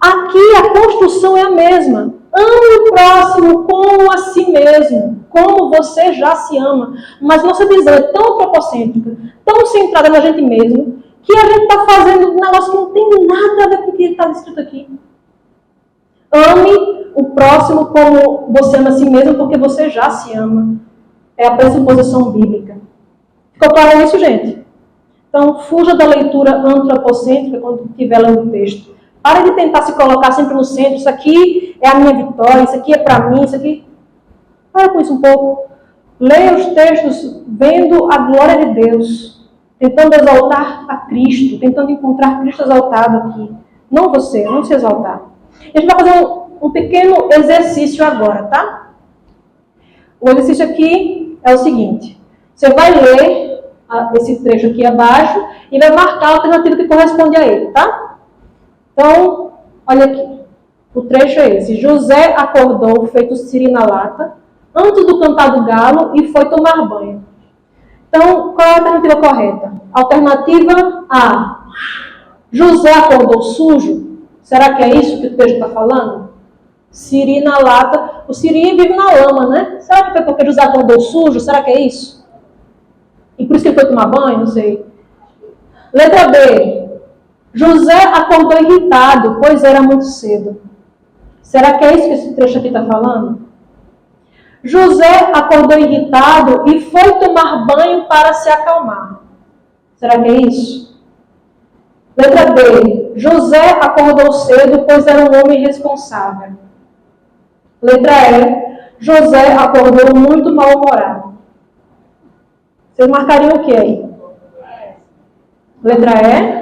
Aqui a construção é a mesma. Ame o próximo como a si mesmo, como você já se ama. Mas nossa visão é tão antropocêntrica, tão centrada na gente mesmo, que a gente está fazendo um negócio que não tem nada a ver com o que está escrito aqui. Ame o próximo como você ama a si mesmo, porque você já se ama. É a pressuposição bíblica. Ficou claro isso, gente? Então, fuja da leitura antropocêntrica quando estiver lendo o texto. Para de tentar se colocar sempre no centro. Isso aqui é a minha vitória, isso aqui é para mim, isso aqui... Para com isso um pouco. Leia os textos vendo a glória de Deus. Tentando exaltar a Cristo. Tentando encontrar Cristo exaltado aqui. Não você, não se exaltar. E a gente vai fazer um pequeno exercício agora, tá? O exercício aqui é o seguinte. Você vai ler esse trecho aqui abaixo e vai marcar a alternativa que corresponde a ele, tá? Então, olha aqui. O trecho é esse. José acordou, feito siri na lata, antes do cantar do galo e foi tomar banho. Então, qual é a alternativa correta? Alternativa A. José acordou sujo? Será que é isso que o texto está falando? Siri na lata. O siri vive na lama, né? Será que foi porque José acordou sujo? Será que é isso? E por isso que ele foi tomar banho? Não sei. Letra B. José acordou irritado, pois era muito cedo. Será que é isso que esse trecho aqui está falando? José acordou irritado e foi tomar banho para se acalmar. Será que é isso? Letra B. José acordou cedo, pois era um homem responsável. Letra E. José acordou muito mal-humorado. Vocês marcariam o que aí? Letra E.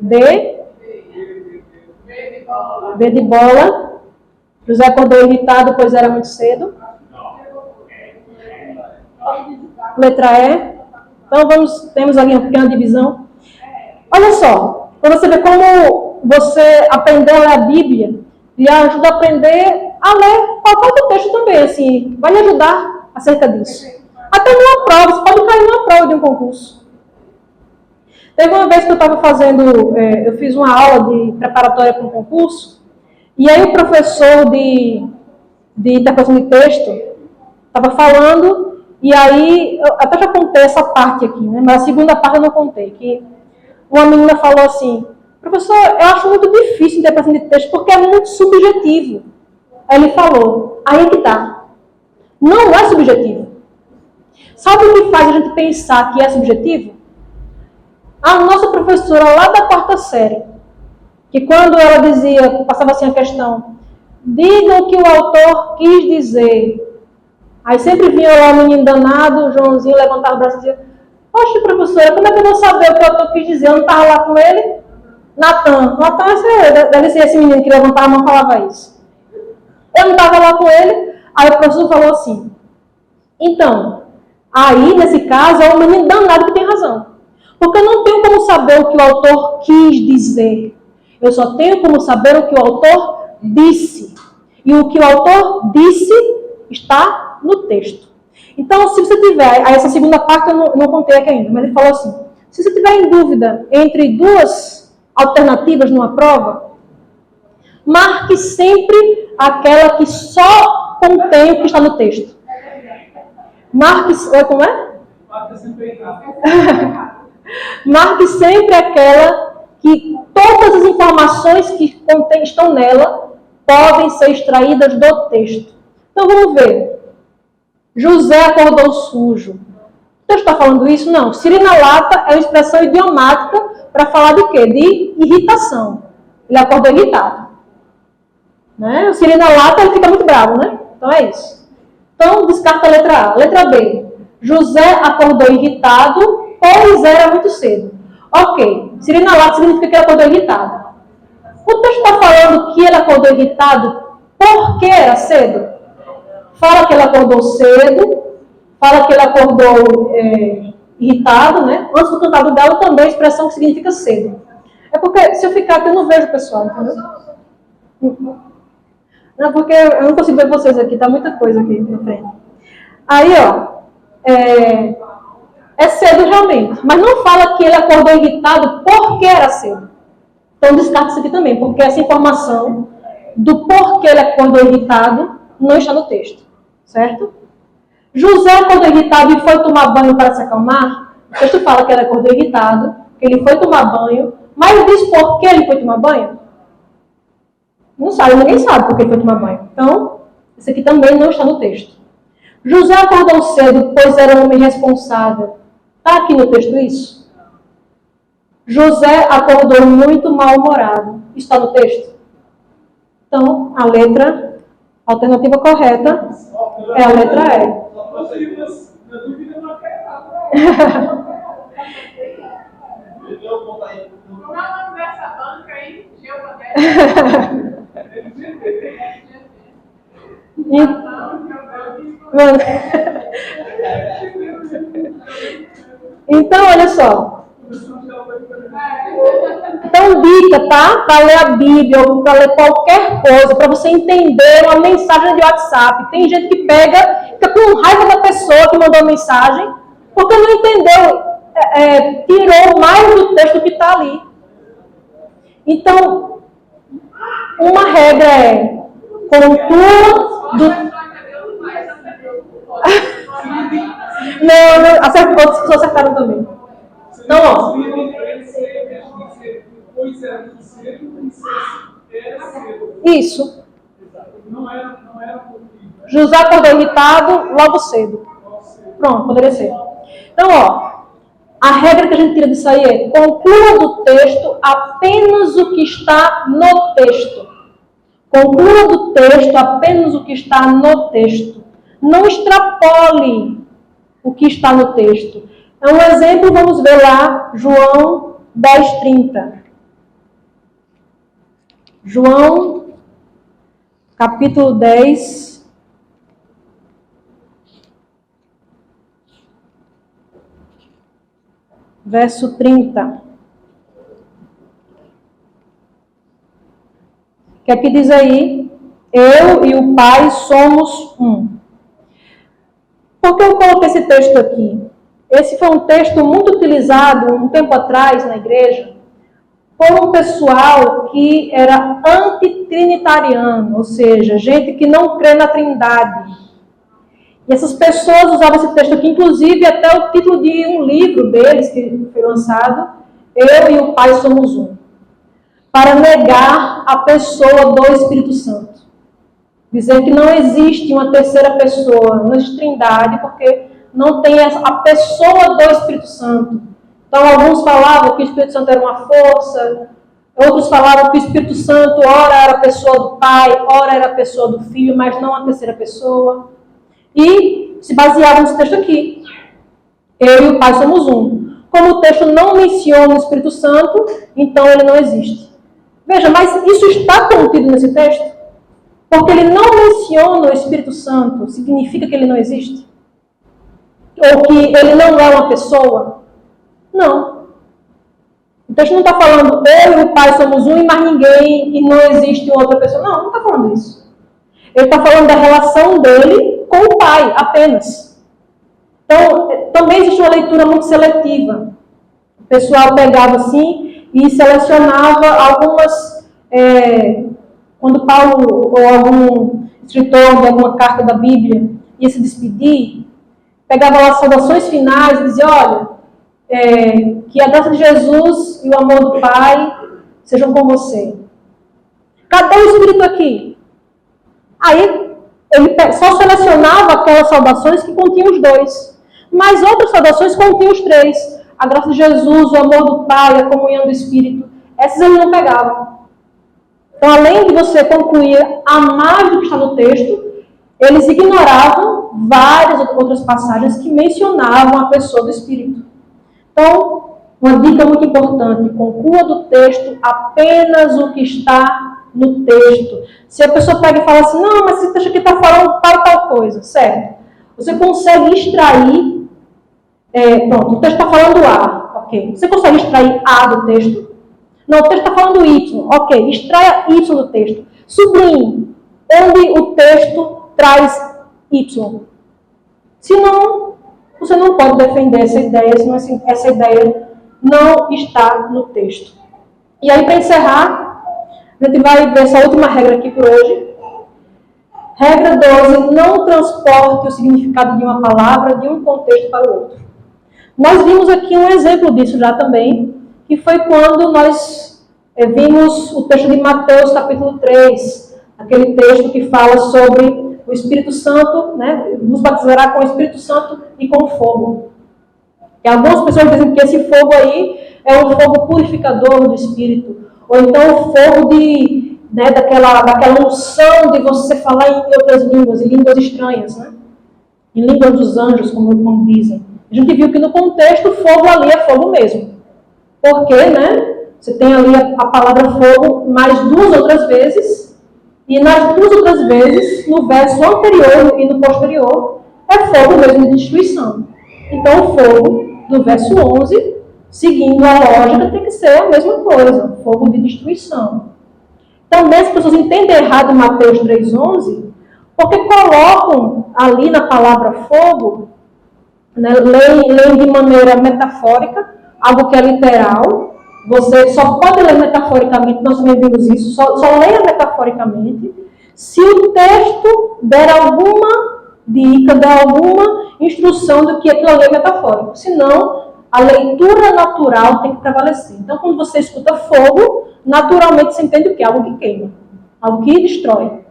D. B de bola. José acordou irritado, pois era muito cedo. Letra E. Então temos ali uma pequena divisão. Olha só, para você ver como você aprender a ler a Bíblia, lhe ajuda a aprender a ler qualquer outro texto também, assim, vai lhe ajudar acerca disso. Até numa prova, você pode cair numa prova de um concurso. Teve uma vez que eu estava eu fiz uma aula de preparatória para um concurso, e aí o professor de interpretação de texto estava falando, e aí, eu até já contei essa parte aqui, né? Mas a segunda parte eu não contei, que uma menina falou assim: professor, eu acho muito difícil interpretação de texto, porque é muito subjetivo. Aí ele falou: aí que tá. Não é subjetivo. Sabe o que faz a gente pensar que é subjetivo? A nossa professora lá da 4ª série, que quando ela dizia, passava assim a questão, diga o que o autor quis dizer. Aí sempre vinha lá o menino danado, o Joãozinho, levantava o braço e dizia: poxa, professora, como é que eu vou saber o que o autor quis dizer? Eu não estava lá com ele? Natan, deve ser esse menino que levantava a mão e falava isso. Eu não estava lá com ele. Aí o professor falou assim: então, Aí, nesse caso, é um menino danado que tem razão. Porque eu não tenho como saber o que o autor quis dizer. Eu só tenho como saber o que o autor disse. E o que o autor disse está no texto. Então, se você tiver... Aí essa segunda parte eu não contei aqui ainda, mas ele falou assim, se você tiver em dúvida entre duas alternativas numa prova, marque sempre aquela que só contém o que está no texto. Marque... Como é? Marque sempre aquela que todas as informações que estão nela podem ser extraídas do texto. Então vamos ver. José acordou sujo. O texto está falando isso? Não. Sirinalata é uma expressão idiomática para falar de quê? De irritação. Ele acordou irritado. Né? O sirinalata ele fica muito bravo, né? Então é isso. Então descarta a letra A. Letra B. José acordou irritado, pois era muito cedo. Ok. Sirinalata significa que ele acordou irritado. O texto está falando que ele acordou irritado porque era cedo? Fala que ele acordou cedo, fala que ele acordou irritado, né? Antes do cantado dela também a expressão que significa cedo. É porque se eu ficar aqui eu não vejo o pessoal, entendeu? Não, porque eu não consigo ver vocês aqui, tá muita coisa aqui na frente. Aí, ó, é cedo realmente, mas não fala que ele acordou irritado porque era cedo. Então descarta isso aqui também, porque essa informação do porquê ele acordou irritado não está no texto, certo? José acordou irritado e foi tomar banho para se acalmar. O texto fala que ele acordou irritado, que ele foi tomar banho, mas diz por que ele foi tomar banho? Não sabe, ninguém sabe por que ele foi tomar banho. Então, isso aqui também não está no texto. José acordou cedo, pois era um homem responsável. Está aqui no texto isso? José acordou muito mal-humorado. Está no texto? Então, a alternativa correta é a letra E. Como é o nome dessa banca aí? Geopatética? Então, olha só. Então, dica, tá? Para ler a Bíblia ou para ler qualquer coisa, para você entender uma mensagem de WhatsApp. Tem gente que fica com raiva da pessoa que mandou a mensagem, porque não entendeu, tirou mais do texto que está ali. Então, uma regra é conclua do... Não, outras pessoas acertaram também. Então, ó. Isso. José acordou irritado logo cedo. Pronto, poderia ser. Então, ó. A regra que a gente tira disso aí é conclua do texto apenas o que está no texto. Conclua do texto apenas o que está no texto. Não extrapole o que está no texto. É um exemplo, vamos ver lá, João 10:30. João, capítulo 10. Verso 30. O que é que diz aí? Eu e o Pai somos um. Por que eu coloquei esse texto aqui? Esse foi um texto muito utilizado um tempo atrás na igreja por um pessoal que era antitrinitariano, ou seja, gente que não crê na Trindade. E essas pessoas usavam esse texto aqui, inclusive até o título de um livro deles, que foi lançado, Eu e o Pai Somos Um, para negar a pessoa do Espírito Santo. Dizer que não existe uma terceira pessoa na Trindade, porque não tem a pessoa do Espírito Santo. Então, alguns falavam que o Espírito Santo era uma força, outros falavam que o Espírito Santo, ora era a pessoa do Pai, ora era a pessoa do Filho, mas não a terceira pessoa. E se baseavam nesse texto aqui. Eu e o Pai somos um. Como o texto não menciona o Espírito Santo, então ele não existe. Veja, mas isso está contido nesse texto? Porque ele não menciona o Espírito Santo, significa que ele não existe? Ou que ele não é uma pessoa? Não. O texto não está falando eu e o Pai somos um e mais ninguém e não existe outra pessoa. Não está falando isso. Ele está falando da relação dele com o Pai, apenas. Então, também existe uma leitura muito seletiva. O pessoal pegava assim e selecionava algumas... quando Paulo ou algum escritor de alguma carta da Bíblia ia se despedir, pegava lá as saudações finais e dizia, olha, que a graça de Jesus e o amor do Pai sejam com você. Cadê o Espírito aqui? Aí ele só selecionava aquelas saudações que continham os dois. Mas outras saudações continham os três. A graça de Jesus, o amor do Pai, a comunhão do Espírito. Essas ele não pegava. Então, além de você concluir a mais do que está no texto, eles ignoravam várias outras passagens que mencionavam a pessoa do Espírito. Então, uma dica muito importante, conclua do texto apenas o que está no texto. Se a pessoa pega e fala assim, não, mas esse texto aqui está falando tal e tal coisa, certo? Você consegue extrair, pronto, o texto está falando A, ok. Você consegue extrair A do texto? Não, o texto está falando Y, ok. Extraia Y do texto. Sublinhe onde o texto traz Y. Senão, você não pode defender essa ideia, senão essa ideia não está no texto. E aí, para encerrar, a gente vai ver essa última regra aqui por hoje. Regra 12, não transporte o significado de uma palavra de um contexto para o outro. Nós vimos aqui um exemplo disso já também, que foi quando nós vimos o texto de Mateus, capítulo 3, aquele texto que fala sobre o Espírito Santo, né, nos batizará com o Espírito Santo e com fogo. E algumas pessoas dizem que esse fogo aí é um fogo purificador do Espírito, ou então o fogo daquela unção de você falar em outras línguas, em línguas estranhas, né? Em línguas dos anjos, como dizem. A gente viu que no contexto o fogo ali é fogo mesmo. Porque, né? Você tem ali a palavra fogo mais duas outras vezes, e nas duas outras vezes, no verso anterior e no posterior, é fogo mesmo de destruição. Então o fogo do verso 11, seguindo a lógica, tem que ser a mesma coisa, fogo de destruição. Também as pessoas entendem errado Mateus 3,11, porque colocam ali na palavra fogo, né, leem de maneira metafórica, algo que é literal. Você só pode ler metaforicamente, nós também vimos isso, só leia metaforicamente, se o texto der alguma dica, der alguma instrução do que aquilo ali é metafórico. Senão, a leitura natural tem que prevalecer. Então, quando você escuta fogo, naturalmente você entende o que? Algo que queima, algo que destrói.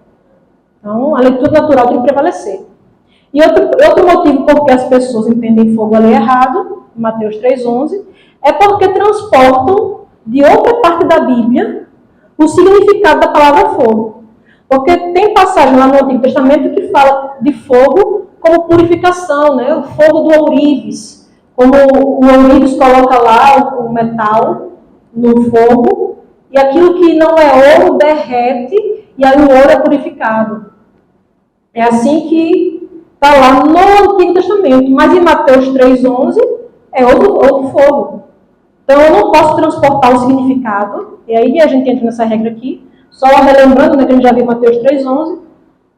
Então, a leitura natural tem que prevalecer. E outro motivo por que as pessoas entendem fogo ali errado, Mateus 3,11, é porque transportam de outra parte da Bíblia o significado da palavra fogo. Porque tem passagem lá no Antigo Testamento que fala de fogo como purificação, né? O fogo do ourives. Como o ourives coloca lá o metal no fogo, e aquilo que não é ouro derrete, e aí o ouro é purificado. É assim que está lá no Antigo Testamento. Mas em Mateus 3,11 é outro fogo. Então eu não posso transportar o significado, e aí a gente entra nessa regra aqui, só relembrando, né, que a gente já viu Mateus 3,11,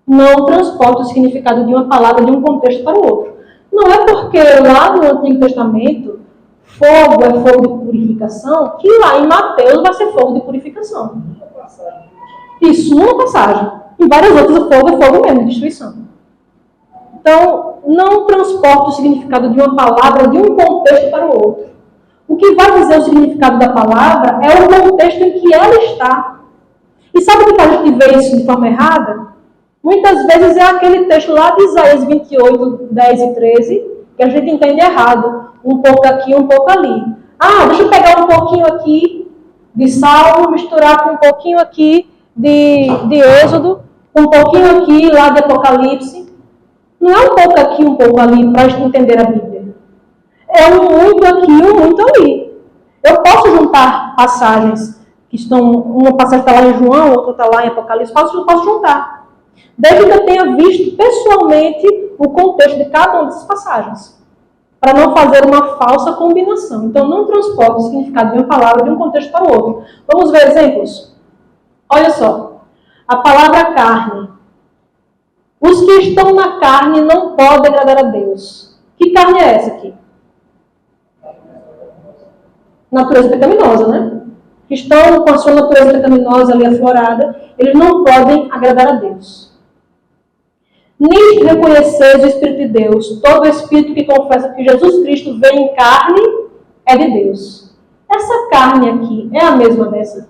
não transporta o significado de uma palavra de um contexto para o outro. Não é porque lá no Antigo Testamento fogo é fogo de purificação, que lá em Mateus vai ser fogo de purificação. Isso, numa passagem. Em várias outras o fogo é fogo mesmo, de destruição. Então, não transporta o significado de uma palavra de um contexto para o outro. O que vai dizer o significado da palavra é o contexto em que ela está. E sabe o que a gente vê isso de forma errada? Muitas vezes é aquele texto lá de Isaías 28, 10 e 13, que a gente entende errado. Um pouco aqui, um pouco ali. Ah, deixa eu pegar um pouquinho aqui de Salmo, misturar com um pouquinho aqui de Êxodo, um pouquinho aqui lá de Apocalipse. Não é um pouco aqui, um pouco ali, para a gente entender a Bíblia. É um muito aqui, um muito ali. Eu posso juntar passagens que estão, uma passagem está lá em João, outra está lá em Apocalipse, posso juntar. Desde que eu tenha visto pessoalmente o contexto de cada uma dessas passagens. para não fazer uma falsa combinação. Então, não transporte o significado de uma palavra de um contexto para o outro. Vamos ver exemplos? Olha só. A palavra carne. Os que estão na carne não podem agradar a Deus. Que carne é essa aqui? Natureza pecaminosa, né? Que estão com a sua natureza pecaminosa ali aflorada, eles não podem agradar a Deus. Nisto reconheceis o Espírito de Deus. Todo Espírito que confessa que Jesus Cristo veio em carne é de Deus. Essa carne aqui é a mesma dessa?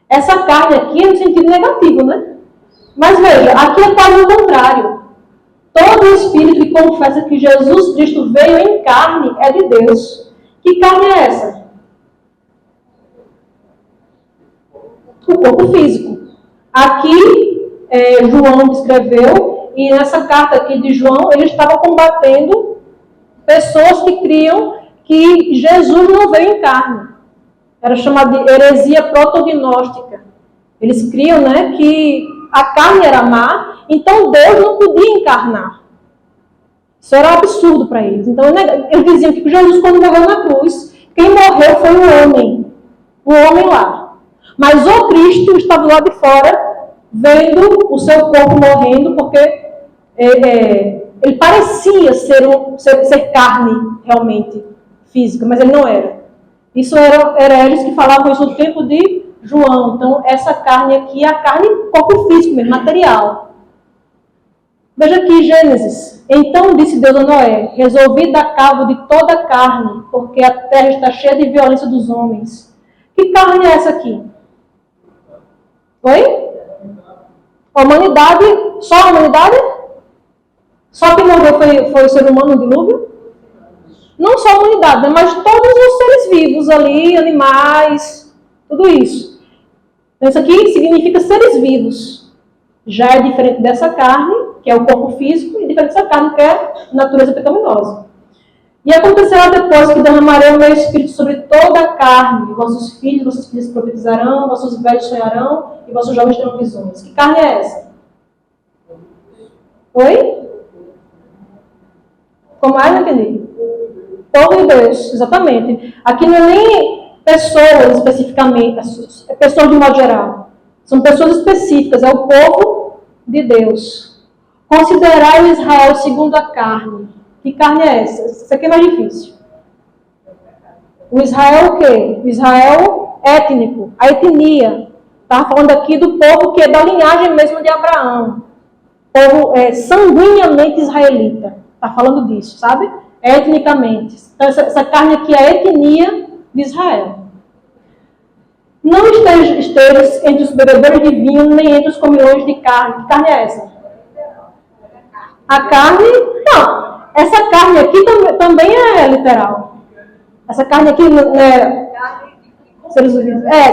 Essa carne aqui é no sentido negativo, né? Mas veja, aqui é quase o contrário. Todo Espírito que confessa que Jesus Cristo veio em carne é de Deus. Que carne é essa? O corpo físico. Aqui, João escreveu, e nessa carta aqui de João, ele estava combatendo pessoas que criam que Jesus não veio em carne. Era chamada de heresia protognóstica. Eles criam, né, que a carne era má, então Deus não podia encarnar. Isso era um absurdo para eles. Então, eles diziam que Jesus, quando morreu na cruz, quem morreu foi um homem lá. Mas o Cristo estava lá de fora, vendo o seu corpo morrendo, porque ele parecia ser carne realmente física, mas ele não era. Isso era hereges que falavam isso no tempo de João. Então, essa carne aqui é a carne corpo físico mesmo, material. Veja aqui, Gênesis. Então disse Deus a Noé: resolvi dar cabo de toda a carne, porque a terra está cheia de violência dos homens. Que carne é essa aqui? Oi? A humanidade? Só a humanidade? Só quem morreu foi o ser humano no dilúvio? Não só a humanidade, né? Mas todos os seres vivos ali, animais, tudo isso. Então, isso aqui significa seres vivos. Já é diferente dessa carne, que é o corpo físico, e diferente dessa carne, que é a natureza pecaminosa. E acontecerá depois que derramarei o meu espírito sobre toda a carne. Vossos filhos, vossas filhas profetizarão, vossos velhos sonharão, e vossos jovens terão visões. Que carne é essa? Oi? Como é? Não entendi. Povo de Deus, exatamente. Aqui não é nem pessoas especificamente, é pessoas de modo geral. São pessoas específicas, é o povo de Deus. Considerai o Israel segundo a carne. Que carne é essa? Isso aqui é mais difícil. O Israel o quê? O Israel étnico, a etnia. Está falando aqui do povo que é da linhagem mesmo de Abraão. Povo sanguineamente israelita. Está falando disso, sabe? Etnicamente. Então, essa carne aqui é a etnia de Israel. Não estejas entre os bebedores de vinho, nem entre os comilões de carne. Que carne é essa? A carne? Não. Essa carne aqui também é literal. Essa carne aqui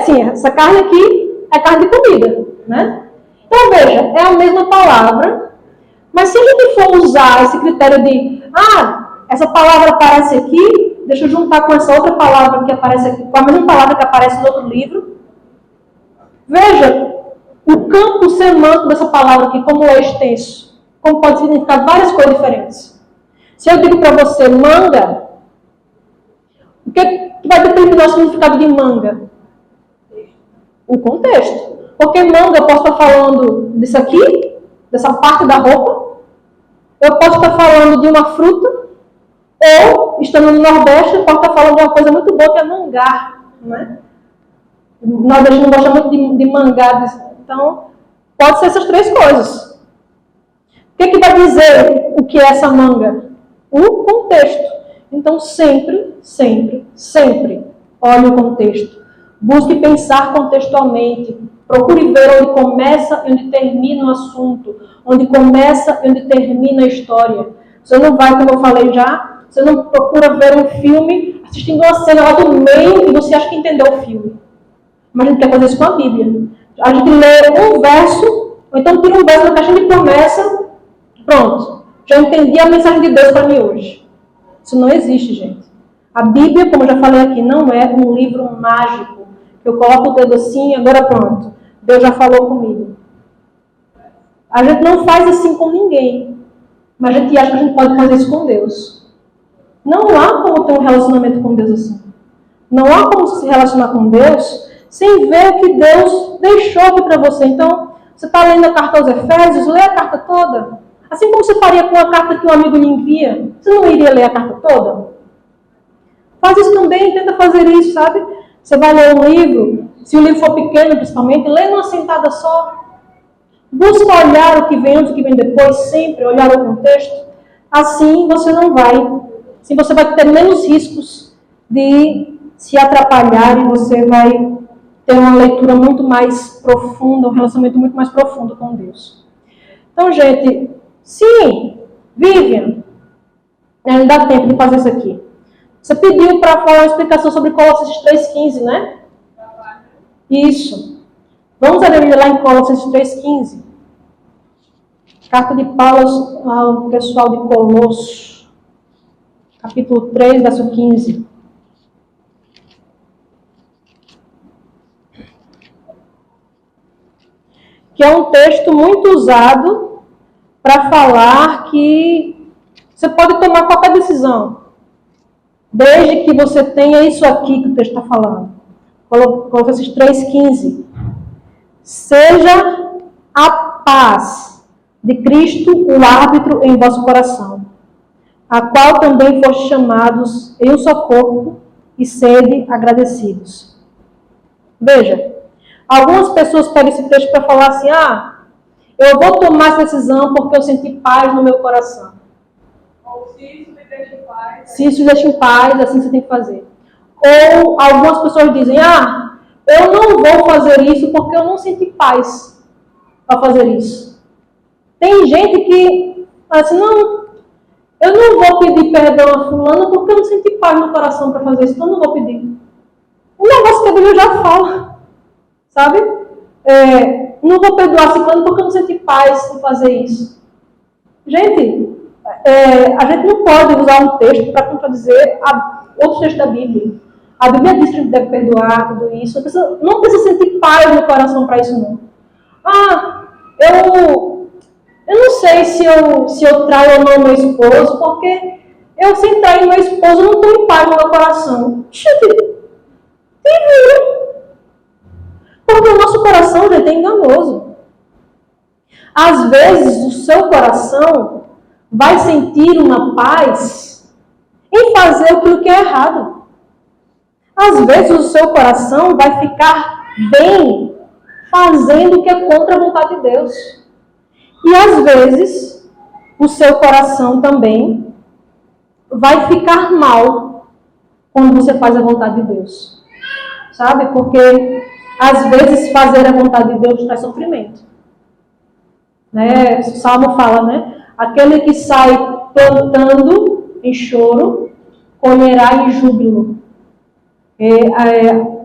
sim, essa carne aqui é carne de comida, né? Então, veja, é a mesma palavra, mas se a gente for usar esse critério de, essa palavra aparece aqui, deixa eu juntar com essa outra palavra que aparece aqui, com a mesma palavra que aparece no outro livro. Veja, o campo semântico dessa palavra aqui, como é extenso, como pode significar várias coisas diferentes. Se eu digo para você manga, o que vai determinar o significado de manga? O contexto. Porque manga, eu posso estar falando disso aqui, dessa parte da roupa. Eu posso estar falando de uma fruta. Ou, estando no Nordeste, eu posso estar falando de uma coisa muito boa que é mangá. Né? O Nordeste não gosta muito de mangá. Então, pode ser essas três coisas. O que vai dizer o que é essa manga? O contexto. Então, sempre, sempre, sempre olhe o contexto. Busque pensar contextualmente. Procure ver onde começa e onde termina o assunto. Onde começa e onde termina a história. Você não vai, como eu falei já, você não procura ver um filme assistindo uma cena lá do meio e você acha que entendeu o filme. Mas a gente quer fazer isso com a Bíblia. A gente lê um verso, ou então tira um verso da caixa de promessa, pronto. Já entendi a mensagem de Deus para mim hoje. Isso não existe, gente. A Bíblia, como eu já falei aqui, não é um livro mágico. Eu coloco o dedo assim e agora pronto. Deus já falou comigo. A gente não faz assim com ninguém. Mas a gente acha que a gente pode fazer isso com Deus. Não há como ter um relacionamento com Deus assim. Não há como se relacionar com Deus sem ver o que Deus deixou aqui para você. Então, você está lendo a carta aos Efésios, lê a carta toda. Assim como você faria com a carta que um amigo lhe envia, você não iria ler a carta toda? Faz isso também, tenta fazer isso, sabe? Você vai ler um livro, se o livro for pequeno principalmente, lê numa sentada só. Busca olhar o que vem antes, o que vem depois, sempre olhar o contexto. Assim você não vai. Assim você vai ter menos riscos de se atrapalhar e você vai ter uma leitura muito mais profunda, um relacionamento muito mais profundo com Deus. Então, gente, sim, Vivian, não dá tempo de fazer isso aqui. Você pediu para falar uma explicação sobre Colossenses 3,15, né? Isso. Vamos abrir lá em Colossenses 3,15. Carta de Paulo ao pessoal de Colossos, capítulo 3, verso 15. Que é um texto muito usado para falar que você pode tomar qualquer decisão, desde que você tenha isso aqui que o texto está falando. Colossenses 3,15. Seja a paz de Cristo o árbitro em vosso coração, a qual também foste chamados em um só corpo, e sede agradecidos. Veja, algumas pessoas pegam esse texto para falar assim, eu vou tomar essa decisão porque eu senti paz no meu coração. Ou se isso me deixa em paz. Se isso me deixa em paz, assim você tem que fazer. Ou algumas pessoas dizem, eu não vou fazer isso porque eu não senti paz para fazer isso. Tem gente que fala assim, não, eu não vou pedir perdão a fulana porque eu não senti paz no coração para fazer isso, então eu não vou pedir. O negócio que a Bíblia já fala, sabe? Não vou perdoar fulano porque eu não senti paz em fazer isso. Gente, a gente não pode usar um texto para contradizer outros textos da Bíblia. A Bíblia diz que a gente deve perdoar tudo isso. Não precisa sentir paz no coração para isso, não. Eu não sei se eu traio ou não meu esposo, porque eu sem trair meu esposo eu não estou em paz no meu coração. Gente, porque o nosso coração, gente, é enganoso. Às vezes, o seu coração vai sentir uma paz em fazer aquilo que é errado. Às vezes, o seu coração vai ficar bem fazendo o que é contra a vontade de Deus. E, às vezes, o seu coração também vai ficar mal quando você faz a vontade de Deus. Sabe? Porque, às vezes, fazer a vontade de Deus traz sofrimento. Né? O Salmo fala, né? Aquele que sai plantando em choro, colherá em júbilo.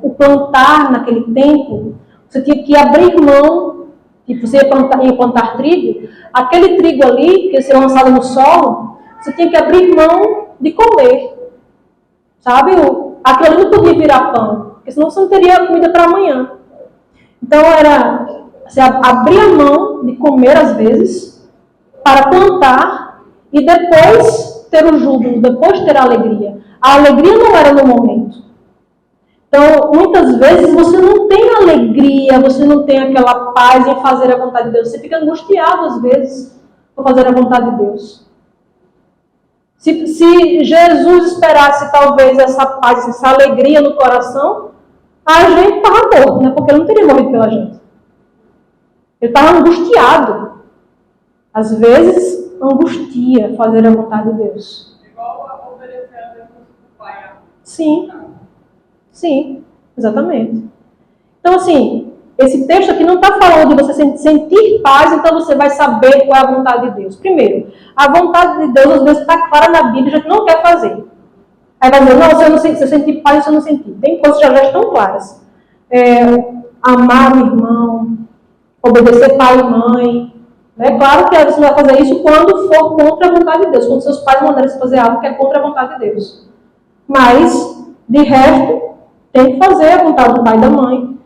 O plantar naquele tempo, você tinha que abrir mão, tipo, você ia plantar trigo, aquele trigo ali, que ia ser lançado no solo, você tinha que abrir mão de comer. Sabe? Aquilo ali não podia virar pão, porque senão você não teria comida para amanhã. Então você abrir a mão de comer às vezes, para plantar e depois ter o júbilo, depois ter a alegria. A alegria não era no momento. Então, muitas vezes você não tem alegria, você não tem aquela paz em fazer a vontade de Deus. Você fica angustiado às vezes por fazer a vontade de Deus. Se Jesus esperasse talvez essa paz, essa alegria no coração, a gente estava morto, né? Porque ele não teria morrido pela gente. Ele estava angustiado. Às vezes, angustia fazer a vontade de Deus. Igual a obedecer a Deus do Pai. Sim, exatamente. Então, assim, esse texto aqui não está falando de você sentir paz, então você vai saber qual é a vontade de Deus. Primeiro, a vontade de Deus às vezes está clara na Bíblia, a gente não quer fazer. Aí vai dizer, não, se eu sentir paz, você não sentir. Tem coisas que já estão claras. Amar o irmão, obedecer pai e mãe. É claro que você vai fazer isso quando for contra a vontade de Deus, quando seus pais mandarem você fazer algo que é contra a vontade de Deus. Mas, de resto, tem que fazer a vontade do pai e da mãe.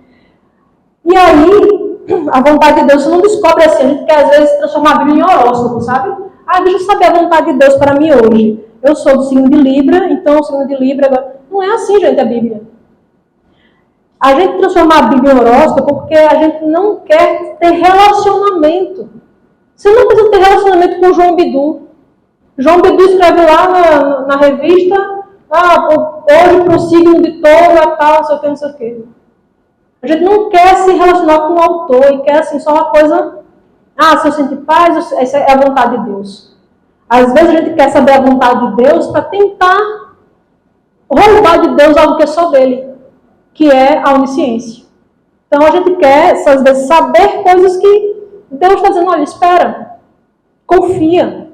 E aí, a vontade de Deus você não descobre assim. A gente quer às vezes transformar a Bíblia em horóscopo, sabe? Deixa eu saber a vontade de Deus para mim hoje. eu sou do signo de Libra, então o signo de Libra agora... Não é assim, gente, a Bíblia. A gente transforma a Bíblia em horóscopo porque a gente não quer ter relacionamento. Você não precisa ter relacionamento com o João Bidu. João Bidu escreve lá na revista, hoje para o signo de touro é tal, não sei o que, não sei o que. A gente não quer se relacionar com o autor e quer assim, só uma coisa, se eu sentir paz, essa é a vontade de Deus. Às vezes a gente quer saber a vontade de Deus para tentar roubar de Deus algo que é só dele, que é a onisciência. Então a gente quer, às vezes, saber coisas que Deus está dizendo, olha, espera, confia.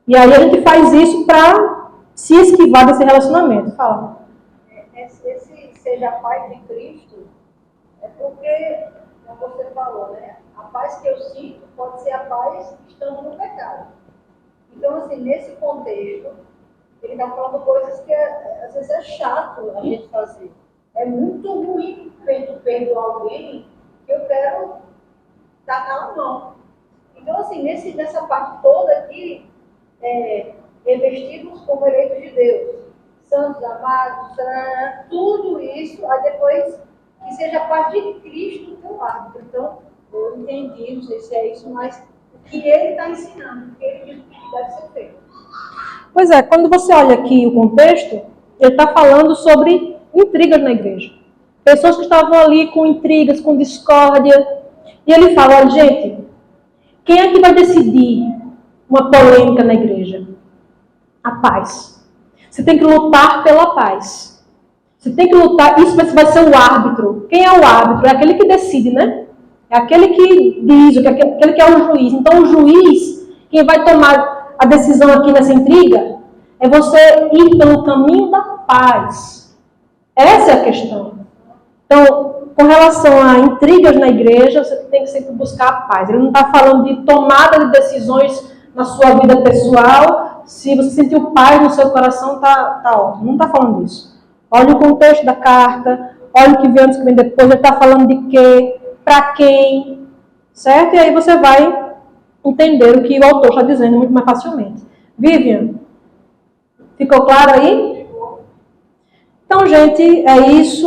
E aí a gente faz isso para se esquivar desse relacionamento. Fala. Esse seja pai de Cristo, é porque, como você falou, né? A paz que eu sinto pode ser a paz estando no pecado. Então, assim, nesse contexto, ele está falando coisas que às vezes é chato a gente fazer. É muito ruim perdoar alguém que eu quero tacar a mão. Então, assim, nessa parte toda aqui, revestidos como eleitos de Deus, santos, amados, tudo isso, aí depois que seja parte de Cristo o teu árbitro. Então, eu entendi, não sei se é isso, mas o que ele está ensinando, o que ele diz que deve ser feito. Pois é, quando você olha aqui o contexto, ele está falando sobre intrigas na igreja. Pessoas que estavam ali com intrigas, com discórdia. E ele fala, olha, gente, quem é que vai decidir uma polêmica na igreja? A paz. Você tem que lutar pela paz. Você tem que lutar, isso vai ser o árbitro. Quem é o árbitro? É aquele que decide, né? É aquele que diz, aquele que é o juiz. Então o juiz, quem vai tomar a decisão aqui nessa intriga, é você ir pelo caminho da paz. Essa é a questão. Então, com relação a intrigas na igreja, você tem que sempre buscar a paz. Ele não está falando de tomada de decisões na sua vida pessoal. Se você sentiu paz no seu coração, tá ótimo. Não está falando disso. Olha o contexto da carta, olha o que vem antes, o que vem depois. Ele está falando de quê, para quem, certo? E aí você vai entender o que o autor está dizendo muito mais facilmente. Vivian, ficou claro aí? Então, gente, é isso.